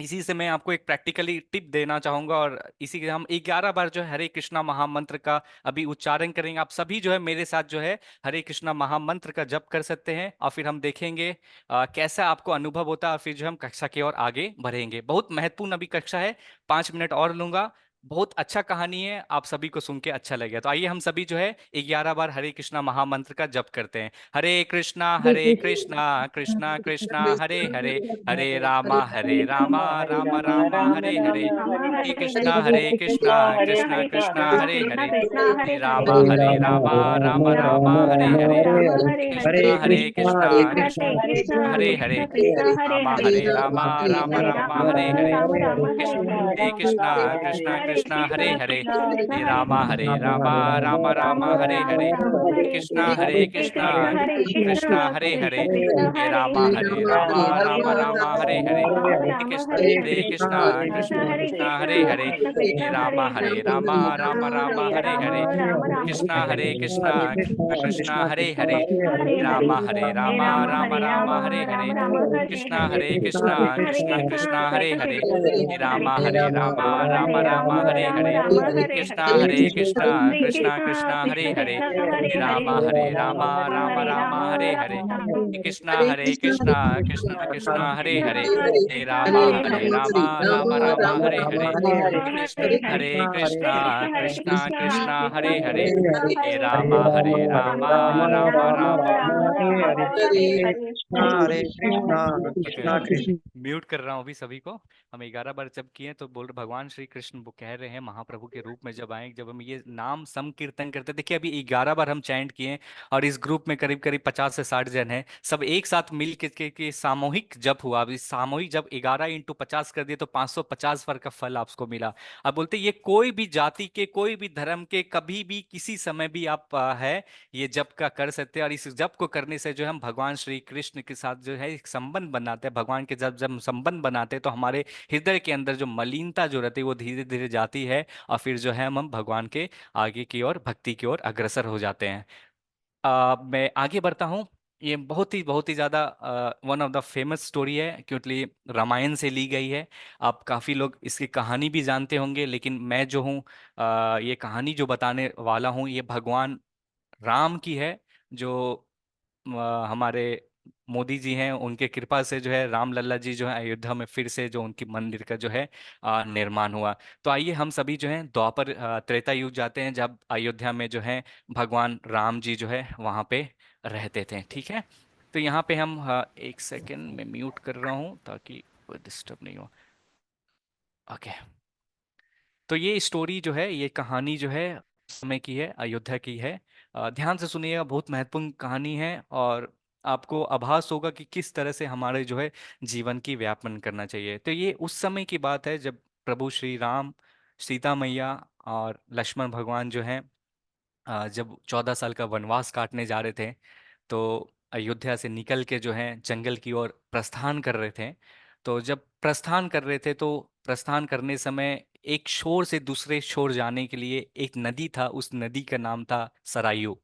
Speaker 1: इसी से मैं आपको एक प्रैक्टिकली टिप देना चाहूंगा, और इसी के हम 11 बार जो है हरे कृष्णा महामंत्र का अभी उच्चारण करेंगे। आप सभी जो है मेरे साथ जो है हरे कृष्णा महामंत्र का जप कर सकते हैं, और फिर हम देखेंगे कैसा आपको अनुभव होता है, और फिर जो हम कक्षा की ओर आगे बढ़ेंगे। बहुत महत्वपूर्ण अभी कक्षा है, 5 मिनट और लूंगा। बहुत अच्छा कहानी है, आप सभी को सुन के अच्छा लगेगा। तो आइए हम सभी जो है 11 बार हरे कृष्णा महामंत्र का जप करते हैं। हरे कृष्णा कृष्णा कृष्णा हरे हरे, हरे रामा राम रामा हरे हरे, हरे कृष्णा कृष्णा कृष्णा हरे हरे, हरे रामा राम रामा हरे हरे, हरे कृष्णा कृष्णा हरे हरे, हरे रामा राम रामा हरे हरे, हरे कृष्णा कृष्णा हरे हरे, हरे रामा राम रामा हरे हरे, कृष्णा कृष्णा कृष्णा हरे हरे, हरे रामा राम रामा हरे हरे, हरे कृष्णा कृष्णा हरे हरे, हरे रामा राम रामा हरे हरे, कृष्णा कृष्णा हरे हरे, हरे रामा राम रामा हरे हरे, कृष्णा कृष्णा कृष्णा हरे हरे, हरे रामा राम रामा हरे
Speaker 7: राम
Speaker 1: हरे,
Speaker 7: राम हरे
Speaker 1: कृष्णा
Speaker 7: हरे,
Speaker 1: हरे कृष्णा,
Speaker 7: हरे
Speaker 1: कृष्णा
Speaker 7: कृष्ण
Speaker 1: कृष्णा हरे
Speaker 7: कृष्ण
Speaker 1: हरे,
Speaker 7: कृष्ण हरे
Speaker 1: हरे
Speaker 7: हरे,
Speaker 1: राम राम
Speaker 7: हरे
Speaker 1: राम
Speaker 7: राम
Speaker 1: हरे
Speaker 7: राम
Speaker 1: हरे,
Speaker 7: राम,
Speaker 1: कृष्णा
Speaker 2: हरे
Speaker 1: हरे
Speaker 2: कृष्णा
Speaker 1: कृष्णा,
Speaker 2: हरे
Speaker 1: कृष्णा
Speaker 2: कृष्णा
Speaker 1: कृष्णा हरे
Speaker 7: कृष्ण
Speaker 1: हरे,
Speaker 7: हरे
Speaker 1: हरे
Speaker 7: कृष्ण
Speaker 1: राम
Speaker 2: हरे
Speaker 7: हरे
Speaker 1: हरे
Speaker 7: हरे,
Speaker 1: राम, राम
Speaker 2: राम
Speaker 1: राम
Speaker 2: राम
Speaker 1: हरे हरे,
Speaker 2: हरे हरे
Speaker 1: कृष्ण
Speaker 7: हरे हरे,
Speaker 1: हरे कृष्णा,
Speaker 7: हरे कृष्ण हरे
Speaker 1: कृष्णा
Speaker 7: कृष्ण,
Speaker 1: कृष्णा
Speaker 7: कृष्ण
Speaker 1: हरे हरे,
Speaker 7: कृष्ण
Speaker 1: हे
Speaker 7: हरे
Speaker 1: राम
Speaker 7: हरे,
Speaker 1: हरे राम,
Speaker 7: हरे
Speaker 1: राम
Speaker 7: राम
Speaker 1: राम
Speaker 7: राम
Speaker 1: हरे
Speaker 7: राम हरे हरे।
Speaker 5: हरे कृष्णा
Speaker 1: ओके,
Speaker 5: कृष्णा कृष्ण
Speaker 1: म्यूट कर रहा हूँ अभी सभी को। हम 11 बार जब किए तो बोल रहे भगवान श्री कृष्ण वो कह रहे हैं महाप्रभु के रूप में जब आए, जब हम ये नाम संकीर्तन करते, देखिए अभी 11 बार हम चैंट किए और इस ग्रुप में करीब करीब 50 से 60 जन हैं, सब एक साथ मिल के सामूहिक जप हुआ। अभी सामूहिक जब 11 × 50 कर दिए तो 550 बार का फल आपको मिला। अब बोलते ये कोई भी जाति के, कोई भी धर्म के, कभी भी किसी समय भी आप है ये जप का कर सकते हैं। और इस जप को करने से जो है हम भगवान श्री कृष्ण के साथ जो है एक संबंध बनाते हैं। भगवान के जब जब हम संबंध बनाते हैं तो हमारे हृदय के अंदर जो मलिनता जो रहती है वो धीरे धीरे जाती है, और फिर जो है हम भगवान के आगे की ओर, भक्ति की ओर अग्रसर हो जाते हैं। मैं आगे बढ़ता हूँ। ये बहुत ही ज़्यादा one of the famous story है, क्योंकि रामायण से ली गई है। आप काफ़ी लोग इसकी कहानी भी जानते होंगे, लेकिन मैं जो हूँ ये कहानी जो बताने वाला हूँ ये भगवान राम की है, जो हमारे मोदी जी हैं उनके कृपा से जो है राम लल्ला जी जो है अयोध्या में फिर से जो उनकी मंदिर का जो है निर्माण हुआ। तो आइए हम सभी जो है द्वापर त्रेता युग जाते हैं, जब अयोध्या में जो है भगवान राम जी जो है वहाँ पे रहते थे। ठीक है, तो यहाँ पे हम एक सेकेंड में म्यूट कर रहा हूँ ताकि कोई डिस्टर्ब नहीं हो। ओके, तो ये स्टोरी जो है, ये कहानी जो है समय की है, अयोध्या की है। ध्यान से सुनिएगा, बहुत महत्वपूर्ण कहानी है और आपको आभास होगा कि किस तरह से हमारे जो है जीवन की व्यापन करना चाहिए। तो ये उस समय की बात है जब प्रभु श्री राम, सीता मैया और लक्ष्मण भगवान जो है जब 14 साल का वनवास काटने जा रहे थे, तो अयोध्या से निकल के जो है जंगल की ओर प्रस्थान कर रहे थे। तो जब प्रस्थान कर रहे थे तो प्रस्थान करने समय एक शोर से दूसरे शोर जाने के लिए एक नदी था, उस नदी का नाम था सरयू।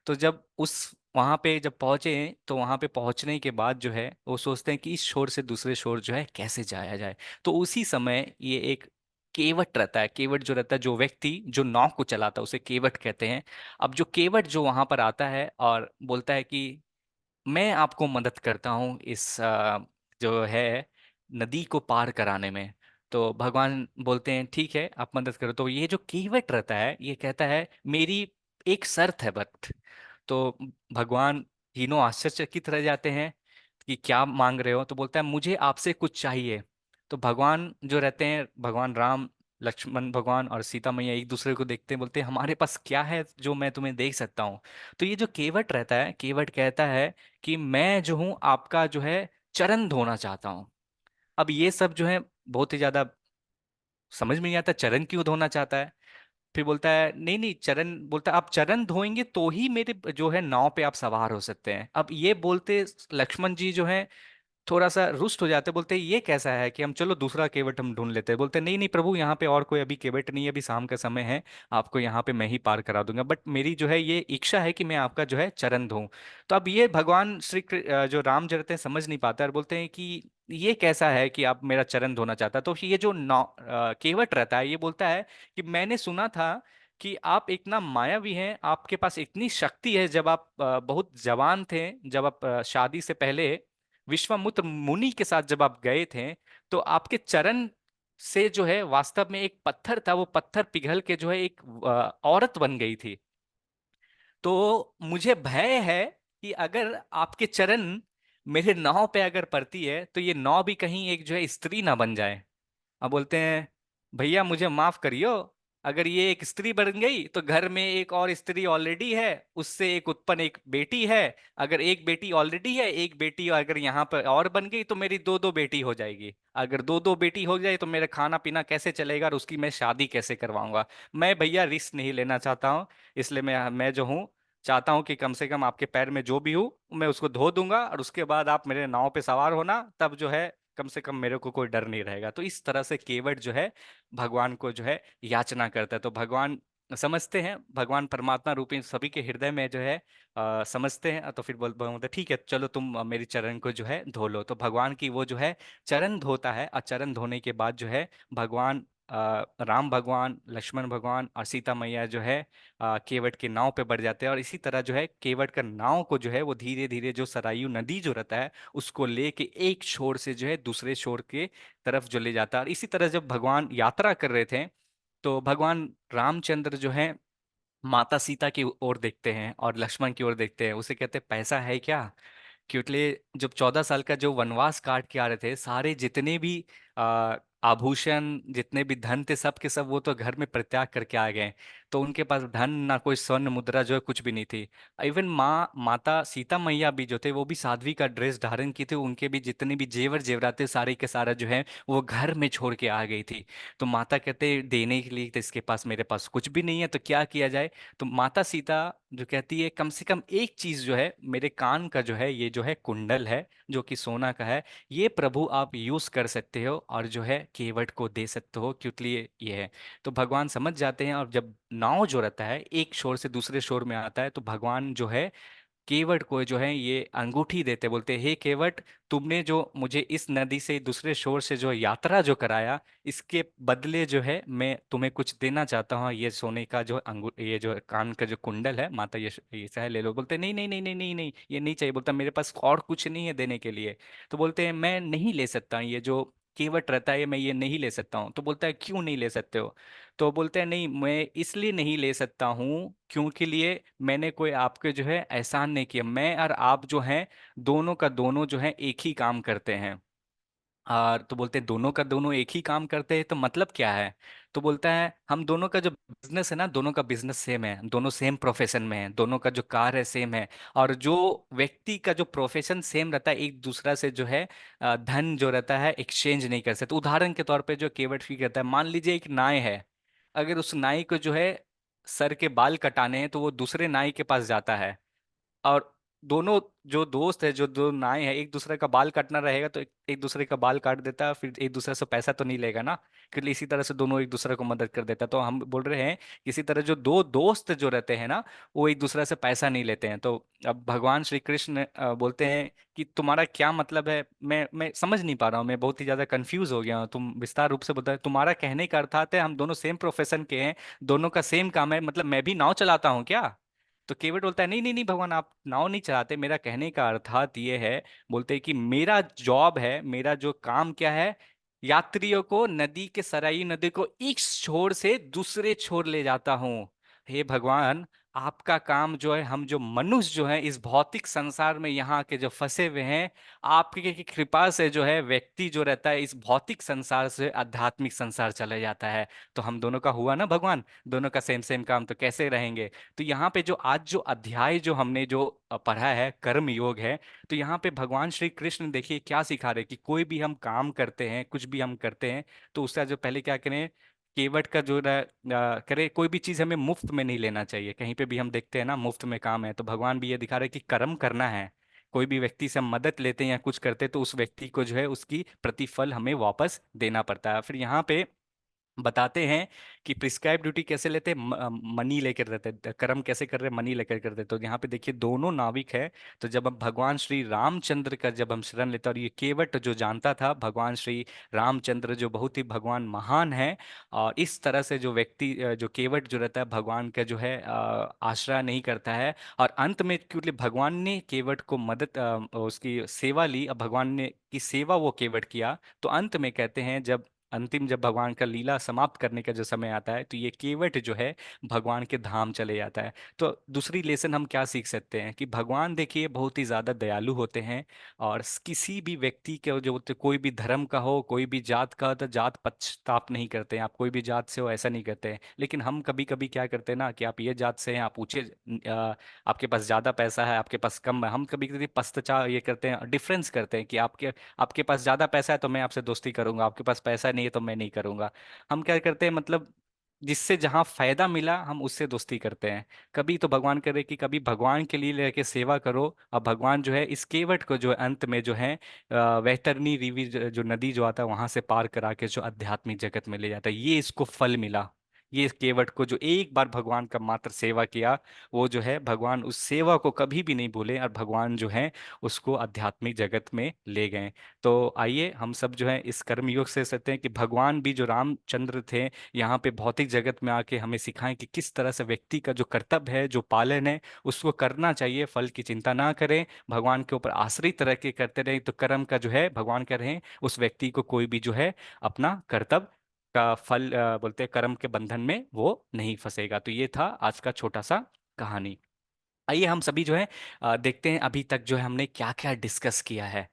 Speaker 1: तो जब उस वहां पे जब पहुंचे, तो वहां पे पहुंचने के बाद जो है वो सोचते हैं कि इस शोर से दूसरे शोर जो है कैसे जाया जाए। तो उसी समय ये एक केवट रहता है, केवट जो रहता है, जो व्यक्ति जो नाव को चलाता है उसे केवट कहते हैं। अब जो केवट जो वहां पर आता है और बोलता है कि मैं आपको मदद करता हूँ इस जो है नदी को पार कराने में। तो भगवान बोलते हैं ठीक है आप मदद करो। तो ये जो केवट रहता है ये कहता है मेरी एक शर्त है बट। तो भगवान तीनों आश्चर्यचकित रह जाते हैं कि क्या मांग रहे हो। तो बोलता है मुझे आपसे कुछ चाहिए। तो भगवान जो रहते हैं, भगवान राम, लक्ष्मण भगवान और सीता मैया एक दूसरे को देखते हैं, बोलते हैं हमारे पास क्या है जो मैं तुम्हें देख सकता हूँ। तो ये जो केवट रहता है, केवट कहता है कि मैं जो हूँ आपका जो है चरण धोना चाहता हूँ। अब ये सब जो है बहुत ही ज्यादा समझ में नहीं आता, चरण क्यों धोना चाहता है। फिर बोलता है नहीं नहीं चरण, बोलता है आप चरण धोएंगे तो ही मेरे जो है नाव पे आप सवार हो सकते हैं। अब ये बोलते लक्ष्मण जी जो है थोड़ा सा रुष्ट हो जाते, बोलते हैं ये कैसा है कि हम चलो दूसरा केवट हम ढूंढ लेते हैं। बोलते हैं नहीं नहीं प्रभु यहाँ पे और कोई अभी केवट नहीं है, अभी शाम का समय है, आपको यहाँ पे मैं ही पार करा दूंगा, बट मेरी जो है ये इच्छा है कि मैं आपका जो है चरण धोऊं। तो अब ये भगवान जो राम जी रहते हैं समझ नहीं पाता और बोलते हैं कि ये कैसा है कि आप मेरा चरण धोना चाहता। तो ये जो केवट रहता है ये बोलता है कि मैंने सुना था कि आप इतना मायावी हैं, आपके पास इतनी शक्ति है, जब आप बहुत जवान थे, जब आप शादी से पहले विश्वामित्र मुनि के साथ जब आप गए थे, तो आपके चरण से जो है वास्तव में एक पत्थर था, वो पत्थर पिघल के जो है एक औरत बन गई थी। तो मुझे भय है कि अगर आपके चरण मेरे नाव पे अगर पड़ती है तो ये नाव भी कहीं एक जो है स्त्री ना बन जाए। अब बोलते हैं भैया मुझे माफ करियो, अगर ये एक स्त्री बन गई तो घर में एक और स्त्री ऑलरेडी है, उससे एक उत्पन्न एक बेटी है। अगर एक बेटी ऑलरेडी है, एक बेटी अगर यहाँ पर और बन गई तो मेरी दो दो बेटी हो जाएगी। अगर दो दो बेटी हो जाए तो मेरा खाना पीना कैसे चलेगा और उसकी मैं शादी कैसे करवाऊंगा। मैं भैया रिस्क नहीं लेना चाहता हूँ, इसलिए मैं जो हूँ चाहता हूँ कि कम से कम आपके पैर में जो भी हो मैं उसको धो दूंगा और उसके बाद आप मेरे नाव पे सवार होना, तब जो है कम से कम मेरे को कोई डर नहीं रहेगा। तो इस तरह से केवट जो है भगवान को जो है याचना करता है। तो भगवान समझते हैं, भगवान परमात्मा रूपी सभी के हृदय में जो है समझते हैं। तो फिर बोलते ठीक है चलो तुम मेरी चरण को जो है धो लो। तो भगवान की वो जो है चरण धोता है और चरण धोने के बाद जो है भगवान राम भगवान, लक्ष्मण भगवान और सीता मैया जो है केवट के नाव पे बढ़ जाते हैं, और इसी तरह जो है केवट का नाव को जो है वो धीरे धीरे जो सरयू नदी जो रहता है उसको लेके एक छोर से जो है दूसरे छोर के तरफ जो ले जाता है। और इसी तरह जब भगवान यात्रा कर रहे थे तो भगवान रामचंद्र जो है माता सीता की ओर देखते हैं और लक्ष्मण की ओर देखते हैं, उसे कहते हैं पैसा है क्या। क्योंकि जब 14 साल का जो वनवास काट के आ रहे थे, सारे जितने भी आभूषण, जितने भी धन थे, सब के सब वो तो घर में परित्याग करके आ गए। तो उनके पास धन ना कोई स्वर्ण मुद्रा जो है कुछ भी नहीं थी। इवन माता सीता मैया भी जो थे वो भी साध्वी का ड्रेस धारण की थी, उनके भी जितने भी जेवर जेवरात थे सारे के सारा जो है वो घर में छोड़ के आ गई थी। तो माता कहते देने के लिए तो इसके पास, मेरे पास कुछ भी नहीं है, तो क्या किया जाए। तो माता सीता जो कहती है कम से कम एक चीज जो है, मेरे कान का जो है ये जो है कुंडल है जो कि सोना का है, ये प्रभु आप यूज कर सकते हो और जो है केवट को दे सकते हो, क्योंकि ये है। तो भगवान समझ जाते हैं, और जब नाव जो रहता है एक शोर से दूसरे शोर में आता है तो भगवान जो है केवट को जो है ये अंगूठी देते, बोलते हे केवट, तुमने जो मुझे इस नदी से दूसरे शोर से जो यात्रा जो कराया, इसके बदले जो है मैं तुम्हें कुछ देना चाहता हूँ, ये सोने का जो ये जो कान का जो कुंडल है माता, ये चाहे ले लो। बोलते नहीं नहीं नहीं नहीं नहीं नहीं, ये नहीं चाहिए। बोलता मेरे पास और कुछ नहीं है देने के लिए। तो बोलते हैं मैं नहीं ले सकता, ये जो केवट रहता है मैं ये नहीं ले सकता हूँ। तो बोलता है क्यों नहीं ले सकते हो। तो बोलते हैं नहीं, मैं इसलिए नहीं ले सकता हूँ क्योंकि लिए मैंने कोई आपके जो है एहसान नहीं किया, मैं और आप जो हैं दोनों का दोनों जो है एक ही काम करते हैं। और तो बोलते हैं दोनों का दोनों एक ही काम करते हैं तो मतलब क्या है। तो बोलता है हम दोनों का जो बिजनेस है ना, दोनों का बिजनेस सेम है, दोनों सेम प्रोफेशन में है, दोनों का जो कार है सेम है। और जो व्यक्ति का जो प्रोफेशन सेम रहता है एक दूसरा से जो है धन जो रहता है एक्सचेंज नहीं कर सकते। तो उदाहरण के तौर पे जो केवट फी कहता है, मान लीजिए एक नाई है, अगर उस नाई को जो है सर के बाल कटाने हैं तो वो दूसरे नाई के पास जाता है, और दोनों जो दोस्त है, जो दो नाई है, एक दूसरे का बाल काटना रहेगा तो एक दूसरे का बाल काट देता है, फिर एक दूसरे से पैसा तो नहीं लेगा ना, क्योंकि इसी तरह से दोनों एक दूसरे को मदद कर देता है। तो हम बोल रहे हैं इसी तरह जो दो दोस्त जो रहते हैं ना वो एक दूसरे से पैसा नहीं लेते हैं। तो अब भगवान श्री कृष्ण बोलते हैं कि तुम्हारा क्या मतलब है, मैं समझ नहीं पा रहा हूँ, मैं बहुत ही ज्यादा कंफ्यूज हो गया हूँ, तुम विस्तार रूप से बताए। तुम्हारा कहने का अर्थात है हम दोनों सेम प्रोफेशन के हैं, दोनों का सेम काम है, मतलब मैं भी नाव चलाता हूँ क्या। तो केवट बोलता है नहीं नहीं नहीं भगवान, आप नाव नहीं चलाते, मेरा कहने का अर्थात ये है। बोलते हैं कि मेरा जॉब है, मेरा जो काम क्या है, यात्रियों को नदी के, सरायू नदी को एक छोर से दूसरे छोर ले जाता हूँ। हे भगवान, आपका काम जो है, हम जो मनुष्य जो है इस भौतिक संसार में यहाँ के जो फंसे हुए हैं, आपकी की कृपा से जो है व्यक्ति जो रहता है इस भौतिक संसार से आध्यात्मिक संसार चले जाता है। तो हम दोनों का हुआ ना भगवान, दोनों का सेम सेम काम, तो कैसे रहेंगे। तो यहाँ पे जो आज जो अध्याय जो हमने जो पढ़ा है कर्म योग है, तो यहाँ पे भगवान श्री कृष्ण देखिए क्या सिखा रहे हैं कि कोई भी हम काम करते हैं, कुछ भी हम करते हैं, तो उसका जो पहले क्या करें, केवट का जो करे, कोई भी चीज़ हमें मुफ्त में नहीं लेना चाहिए। कहीं पे भी हम देखते हैं ना मुफ्त में काम है, तो भगवान भी ये दिखा रहे हैं कि कर्म करना है। कोई भी व्यक्ति से हम मदद लेते हैं या कुछ करते हैं तो उस व्यक्ति को जो है उसकी प्रतिफल हमें वापस देना पड़ता है। फिर यहाँ पे बताते हैं कि प्रिस्क्राइब ड्यूटी कैसे लेते हैं, मनी लेकर रहते हैं, कर्म कैसे कर रहे हैं, मनी लेकर करते हैं। तो यहाँ पे देखिए दोनों नाविक है। तो जब हम भगवान श्री रामचंद्र का जब हम शरण लेते हैं, और ये केवट जो जानता था भगवान श्री रामचंद्र जो बहुत ही भगवान महान है, और इस तरह से जो व्यक्ति जो केवट जो रहता है भगवान का जो है आश्रय नहीं करता है, और अंत में क्योंकि भगवान ने केवट को मदद उसकी सेवा ली, अब भगवान ने की सेवा वो केवट किया, तो अंत में कहते हैं जब अंतिम जब भगवान का लीला समाप्त करने का जो समय आता है तो ये केवट जो है भगवान के धाम चले जाता है। तो दूसरी लेसन हम क्या सीख सकते हैं कि भगवान देखिए बहुत ही ज़्यादा दयालु होते हैं, और किसी भी व्यक्ति के जो होते, कोई भी धर्म का हो, कोई भी जात का हो, तो जात पश्चाताप नहीं करते हैं, आप कोई भी जात से हो ऐसा नहीं करते हैं। लेकिन हम कभी कभी क्या करते हैं ना कि आप ये जात से हैं, आप ऊंचे आपके पास ज़्यादा पैसा है, आपके पास कम है, हम कभी कभी पश्चाताप ये करते हैं, डिफरेंस करते हैं कि आपके आपके पास ज्यादा पैसा है तो मैं आपसे दोस्ती करूंगा, आपके पास पैसा नहीं है तो मैं नहीं करूंगा। हम क्या करते हैं, मतलब जिससे जहां फायदा मिला हम उससे दोस्ती करते हैं। कभी तो भगवान करे कि कभी भगवान के लिए लेके सेवा करो, और भगवान जो है इस केवट को जो है अंत में जो है वैतरणी रिवी जो नदी जो आता है वहां से पार करा के जो आध्यात्मिक जगत में ले जाता है, ये इसको फल मिला। ये केवट को जो एक बार भगवान का मात्र सेवा किया, वो जो है भगवान उस सेवा को कभी भी नहीं भूले और भगवान जो है उसको आध्यात्मिक जगत में ले गए। तो आइए हम सब जो है इस कर्मयोग से सकते हैं कि भगवान भी जो रामचंद्र थे यहाँ पे भौतिक जगत में आके हमें सिखाएं कि किस तरह से व्यक्ति का जो कर्तव्य है, जो पालन है, उसको करना चाहिए, फल की चिंता ना करें, भगवान के ऊपर आश्रित रह के करते रहें, तो कर्म का जो है भगवान कह रहे हैं उस व्यक्ति को कोई भी जो है अपना कर्तव्य का फल बोलते हैं कर्म के बंधन में वो नहीं फंसेगा। तो ये था आज का छोटा सा कहानी। आइए हम सभी जो है देखते हैं अभी तक जो है हमने क्या क्या डिस्कस किया है।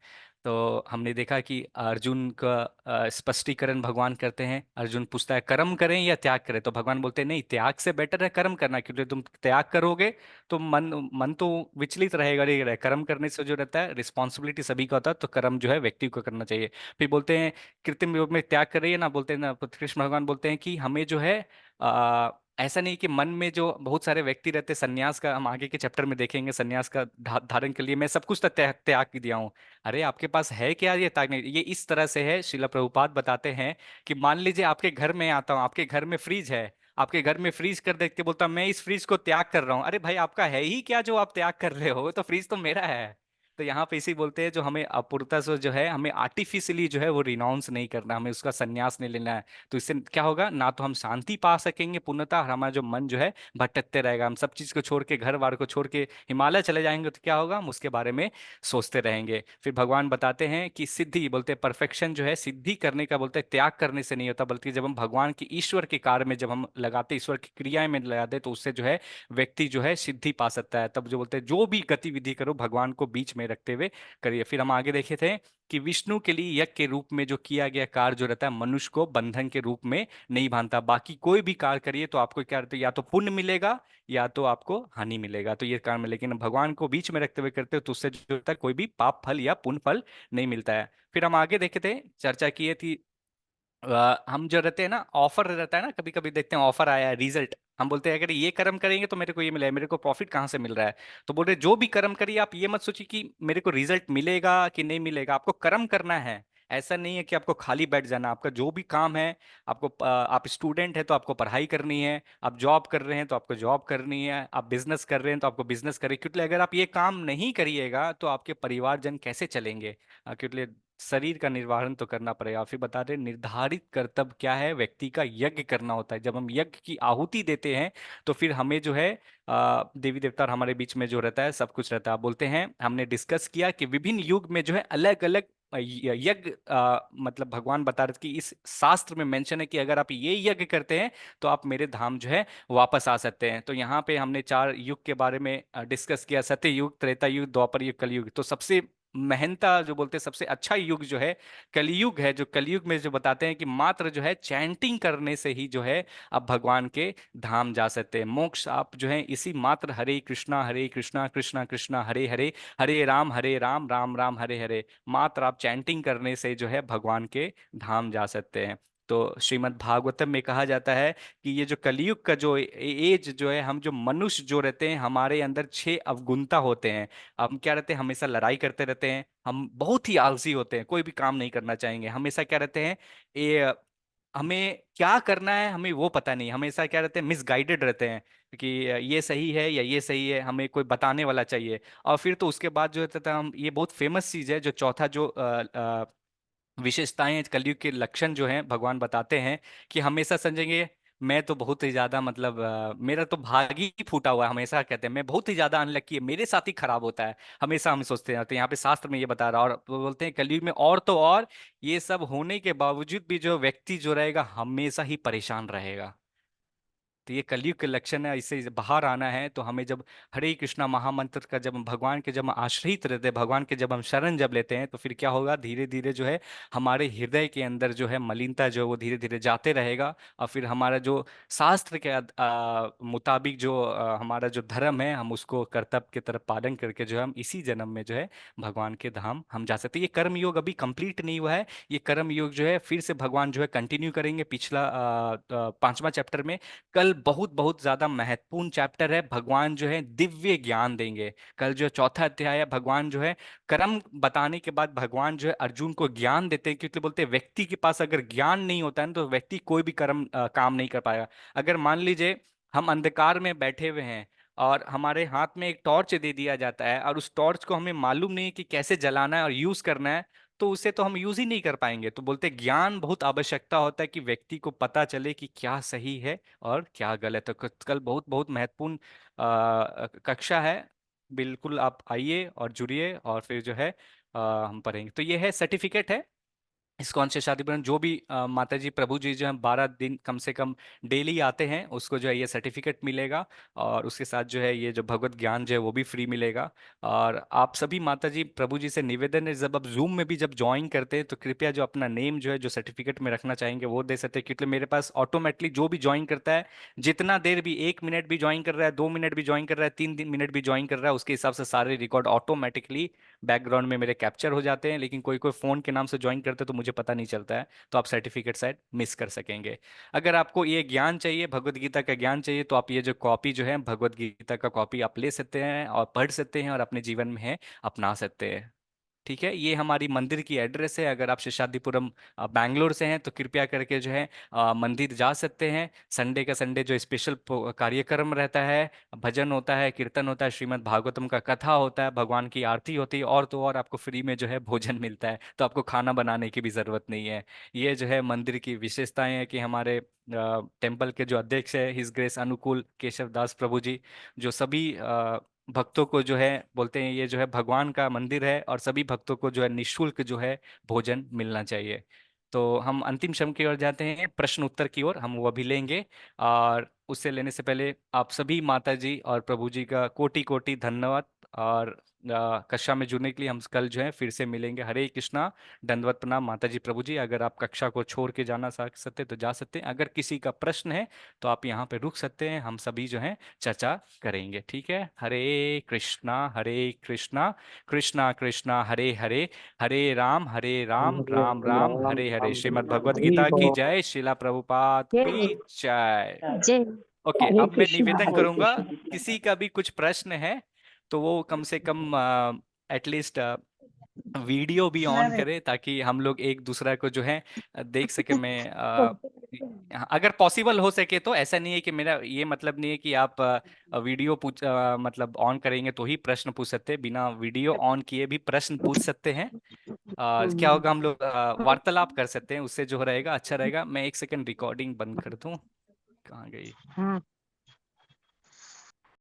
Speaker 1: तो हमने देखा कि अर्जुन का स्पष्टीकरण भगवान करते हैं। अर्जुन पूछता है कर्म करें या त्याग करें, तो भगवान बोलते हैं नहीं, त्याग से बेटर है कर्म करना, क्योंकि तुम त्याग करोगे तो मन मन तो विचलित रहेगा, नहीं रहे। कर्म करने से जो रहता है रिस्पॉन्सिबिलिटी सभी का होता है, तो कर्म जो है व्यक्ति को करना चाहिए। फिर बोलते हैं कृत्रिम योग में त्याग करिए ना, बोलते हैं ना, कृष्ण भगवान बोलते हैं कि हमें जो है ऐसा नहीं कि मन में जो बहुत सारे व्यक्ति रहते, संन्यास का हम आगे के चैप्टर में देखेंगे, संन्यास का धारण के लिए मैं सब कुछ तो त्याग त्याग दिया हूँ। अरे आपके पास है क्या ये त्याग? नहीं, ये इस तरह से है। शिला प्रभुपाद बताते हैं कि मान लीजिए आपके घर में आता हूँ, आपके घर में फ्रिज है, आपके घर में फ्रीज कर देख के बोलता हूं, मैं इस फ्रिज को त्याग कर रहा हूँ। अरे भाई आपका है ही क्या जो आप त्याग कर रहे हो? तो फ्रिज तो मेरा है। तो यहाँ पे इसी बोलते हैं जो हमें अपूर्णता से जो है हमें आर्टिफिशियली जो है वो रिनाउंस नहीं करना, हमें उसका संन्यास नहीं लेना है। तो इससे क्या होगा, ना तो हम शांति पा सकेंगे पूर्णतः, और हमारा जो मन जो है भटकते रहेगा। हम सब चीज को छोड़ के, घर बार को छोड़ के हिमालय चले जाएंगे तो क्या होगा, हम उसके बारे में सोचते रहेंगे। फिर भगवान बताते हैं कि सिद्धि बोलते हैं परफेक्शन जो है सिद्धि करने का बोलते हैं त्याग करने से नहीं होता, बल्कि जब हम भगवान की ईश्वर के कार्य में जब हम लगाते, ईश्वर की क्रियाएं में लगाते, तो उससे जो है व्यक्ति जो है सिद्धि पा सकता है। तब जो बोलते हैं जो भी गतिविधि करो भगवान को बीच में रखते हुए करिए। फिर हम आगे देखे थे कि विष्णु के लिए यज्ञ के रूप में जो किया गया कार्य जो रहता है मनुष्य को बंधन के रूप में नहीं बांधता। बाकी कोई भी कार्य करिए तो आपको क्या रहता है, या तो पुण्य मिलेगा या तो आपको हानि मिलेगा। तो ये कारण में, लेकिन भगवान को बीच में रखते हुए करते हो तो उससे जो होता है कोई भी पाप फल या पुण्य फल नहीं मिलता है। फिर हम आगे देखे थे, चर्चा की थी हम जो रहते हैं ना, ऑफर रहता है ना, कभी कभी देखते हैं ऑफर आया है, रिजल्ट, हम बोलते हैं अगर ये कर्म करेंगे तो मेरे को ये मिलेगा, मेरे को प्रॉफिट कहाँ से मिल रहा है? तो बोल रहे जो भी कर्म करिए आप ये मत सोचिए कि मेरे को रिजल्ट मिलेगा कि नहीं मिलेगा, आपको कर्म करना है। ऐसा नहीं है कि आपको खाली बैठ जाना, आपका जो भी काम है, आपको आप स्टूडेंट है तो आपको पढ़ाई करनी है, आप जॉब कर रहे हैं तो आपको जॉब करनी है, आप बिजनेस कर रहे हैं तो आपको बिजनेस करिए, क्योंकि अगर आप ये काम नहीं करिएगा तो आपके परिवारजन कैसे चलेंगे? क्योंकि शरीर का निर्वहन तो करना पड़ेगा। फिर बता रहे निर्धारित कर्तव्य क्या है, व्यक्ति का यज्ञ करना होता है। जब हम यज्ञ की आहुति देते हैं तो फिर हमें जो है देवी देवता और हमारे बीच में जो रहता है सब कुछ रहता है। आप बोलते हैं हमने डिस्कस किया कि विभिन्न युग में जो है अलग अलग यज्ञ मतलब भगवान बता रहे थे कि इस शास्त्र में मेंशन है कि अगर आप ये यज्ञ करते हैं तो आप मेरे धाम जो है वापस आ सकते हैं। तो यहाँ पे हमने 4 युग के बारे में डिस्कस किया, सत्य युग, त्रेता युग, द्वापर युग, कलयुग। तो सबसे महंता जो बोलते हैं सबसे अच्छा युग जो है कलयुग है। जो कलयुग में जो बताते हैं कि मात्र जो है चैंटिंग करने से ही जो है आप भगवान के धाम जा सकते हैं। मोक्ष आप जो है इसी मात्र हरे कृष्णा कृष्णा कृष्णा हरे हरे, हरे राम राम राम हरे हरे, मात्र आप चैंटिंग करने से जो है भगवान के धाम जा सकते हैं। तो श्रीमद् भागवतम में कहा जाता है कि ये जो कलयुग का जो एज जो है, हम जो मनुष्य जो रहते हैं हमारे अंदर 6 अवगुणता होते हैं। हम क्या रहते हैं, हमेशा लड़ाई करते रहते हैं, हम बहुत ही आलसी होते हैं, कोई भी काम नहीं करना चाहेंगे, हमेशा क्या रहते हैं, ये हमें क्या करना है हमें वो पता नहीं, हमेशा क्या रहते हैं मिसगाइडेड रहते हैं कि ये सही है या ये सही है, हमें कोई बताने वाला चाहिए। और फिर तो उसके बाद जो रहता था हम, ये बहुत फेमस चीज है जो चौथा जो विशेषताएं कलयुग के लक्षण जो हैं भगवान बताते हैं कि हमेशा समझेंगे मैं तो बहुत ही ज्यादा मतलब मेरा तो भाग ही फूटा हुआ है, हमेशा कहते हैं मैं बहुत ही ज्यादा अनलकी है, मेरे साथ ही खराब होता है, हमेशा हम सोचते हैं। तो यहाँ पे शास्त्र में ये बता रहा है, और वो बोलते हैं कलयुग में और तो और ये सब होने के बावजूद भी जो व्यक्ति जो रहेगा हमेशा ही परेशान रहेगा। तो ये कलयुग के लक्षण है, इससे बाहर आना है तो हमें जब हरे कृष्णा महामंत्र का जब हम भगवान के जब हम आश्रित रहते हैं, भगवान के जब हम शरण जब लेते हैं तो फिर क्या होगा, धीरे धीरे जो है हमारे हृदय के अंदर जो है मलिनता जो है वो धीरे धीरे जाते रहेगा। और फिर हमारा जो शास्त्र के मुताबिक जो हमारा जो धर्म है हम उसको कर्तव्य की तरफ पालन करके जो है हम इसी जन्म में जो है भगवान के धाम हम जा सकते हैं। ये कर्म योग अभी कंप्लीट नहीं हुआ है, ये कर्म योग जो है फिर से भगवान जो है कंटिन्यू करेंगे पिछला 5वां चैप्टर में। कल बहुत बहुत ज्यादा महत्वपूर्ण चैप्टर है। भगवान जो है दिव्य ज्ञान देंगे। कल जो चौथा अध्याय है, भगवान जो है कर्म बताने के बाद भगवान जो है अर्जुन को ज्ञान देते हैं, क्योंकि बोलते हैं व्यक्ति के पास अगर ज्ञान नहीं होता है ना, तो व्यक्ति कोई भी काम नहीं कर पाएगा। अगर मान लीजिए हम अंधकार में बैठे हुए हैं और हमारे हाथ में एक टॉर्च दे दिया जाता है और उस टॉर्च को हमें मालूम नहीं है कि कैसे जलाना है और यूज करना है, तो उसे तो हम यूज ही नहीं कर पाएंगे। तो बोलते हैं, ज्ञान बहुत आवश्यकता होता है कि व्यक्ति को पता चले कि क्या सही है और क्या गलत है। कल बहुत बहुत महत्वपूर्ण कक्षा है। बिल्कुल आप आइए और जुड़िए और फिर जो है हम पढ़ेंगे। तो ये है सर्टिफिकेट है इस्कॉन से शादीपुरम। जो भी माता जी प्रभु जी जो है 12 दिन कम से कम डेली आते हैं, उसको जो है ये सर्टिफिकेट मिलेगा। और उसके साथ जो है ये जो भगवत ज्ञान जो है वो भी फ्री मिलेगा। और आप सभी माता जी प्रभु जी से निवेदन है, जब आप जूम में भी जब ज्वाइन करते हैं तो कृपया जो अपना नेम जो है जो सर्टिफिकेट में रखना चाहेंगे वो दे सकते हैं, क्योंकि मेरे पास ऑटोमेटिकली जो भी ज्वाइन करता है, जितना देर भी 1 मिनट भी ज्वाइन कर रहा है, 2 मिनट भी ज्वाइन कर रहा है, 3 मिनट भी ज्वाइन कर रहा है, उसके हिसाब से सारे रिकॉर्ड ऑटोमेटिकली बैकग्राउंड में मेरे कैप्चर हो जाते हैं। लेकिन कोई कोई फोन के नाम से ज्वाइन करते हैं तो मुझे पता नहीं चलता है, तो आप सर्टिफिकेट शायद मिस कर सकेंगे। अगर आपको ये ज्ञान चाहिए, भगवत गीता का ज्ञान चाहिए, तो आप ये जो कॉपी जो है भगवत गीता का कॉपी आप ले सकते हैं और पढ़ सकते हैं और अपने जीवन में है अपना सकते हैं। ठीक है, ये हमारी मंदिर की एड्रेस है। अगर आप शेषाद्रिपुरम बैंगलोर से हैं तो कृपया करके जो है मंदिर जा सकते हैं। संडे का संडे जो स्पेशल कार्यक्रम रहता है, भजन होता है, कीर्तन होता है, श्रीमद् भागवतम का कथा होता है, भगवान की आरती होती है, और तो और आपको फ्री में जो है भोजन मिलता है, तो आपको खाना बनाने की भी जरूरत नहीं है। ये जो है मंदिर की विशेषताएं हैं कि हमारे टेम्पल के जो अध्यक्ष है हिज ग्रेस अनुकूल केशव दास प्रभु जी, जो सभी भक्तों को जो है बोलते हैं ये जो है भगवान का मंदिर है और सभी भक्तों को जो है निशुल्क जो है भोजन मिलना चाहिए। तो हम अंतिम श्रम की ओर जाते हैं, प्रश्न उत्तर की ओर हम वो भी लेंगे। और उससे लेने से पहले आप सभी माता जी और प्रभु जी का कोटि कोटि धन्यवाद। और कक्षा में जुड़ने के लिए हम कल जो है फिर से मिलेंगे। हरे कृष्णा, दंडवत प्रणाम माता जी प्रभु जी। अगर आप कक्षा को छोड़ के जाना सकते तो जा सकते हैं। अगर किसी का प्रश्न है तो आप यहाँ पे रुक सकते हैं, हम सभी जो है चर्चा करेंगे। ठीक है, हरे कृष्णा कृष्णा कृष्णा हरे हरे, हरे राम राम राम हरे हरे। श्रीमद् भगवद गीता की जय, श्रीला प्रभुपाद की जय।
Speaker 3: जय
Speaker 1: ओके,
Speaker 4: हरे
Speaker 1: अब मैं
Speaker 4: कृष्णा
Speaker 1: निवेदन
Speaker 4: हरे
Speaker 1: करूंगा,
Speaker 4: कृष्णा।
Speaker 1: किसी का भी कुछ प्रश्न है तो वो कम से कम एटलीस्ट वीडियो भी ऑन करे, ताकि हम लोग एक दूसरा को जो है देख सके। मैं अगर पॉसिबल हो सके तो, ऐसा नहीं है कि मेरा ये मतलब नहीं है कि आप वीडियो मतलब ऑन करेंगे तो ही प्रश्न पूछ सकते हैं, बिना वीडियो ऑन किए भी प्रश्न पूछ सकते हैं। क्या होगा, हम लोग वार्तालाप कर सकते हैं, उससे जो रहेगा अच्छा रहेगा। मैं एक सेकंड रिकॉर्डिंग बंद कर दूं, कहाँ गई।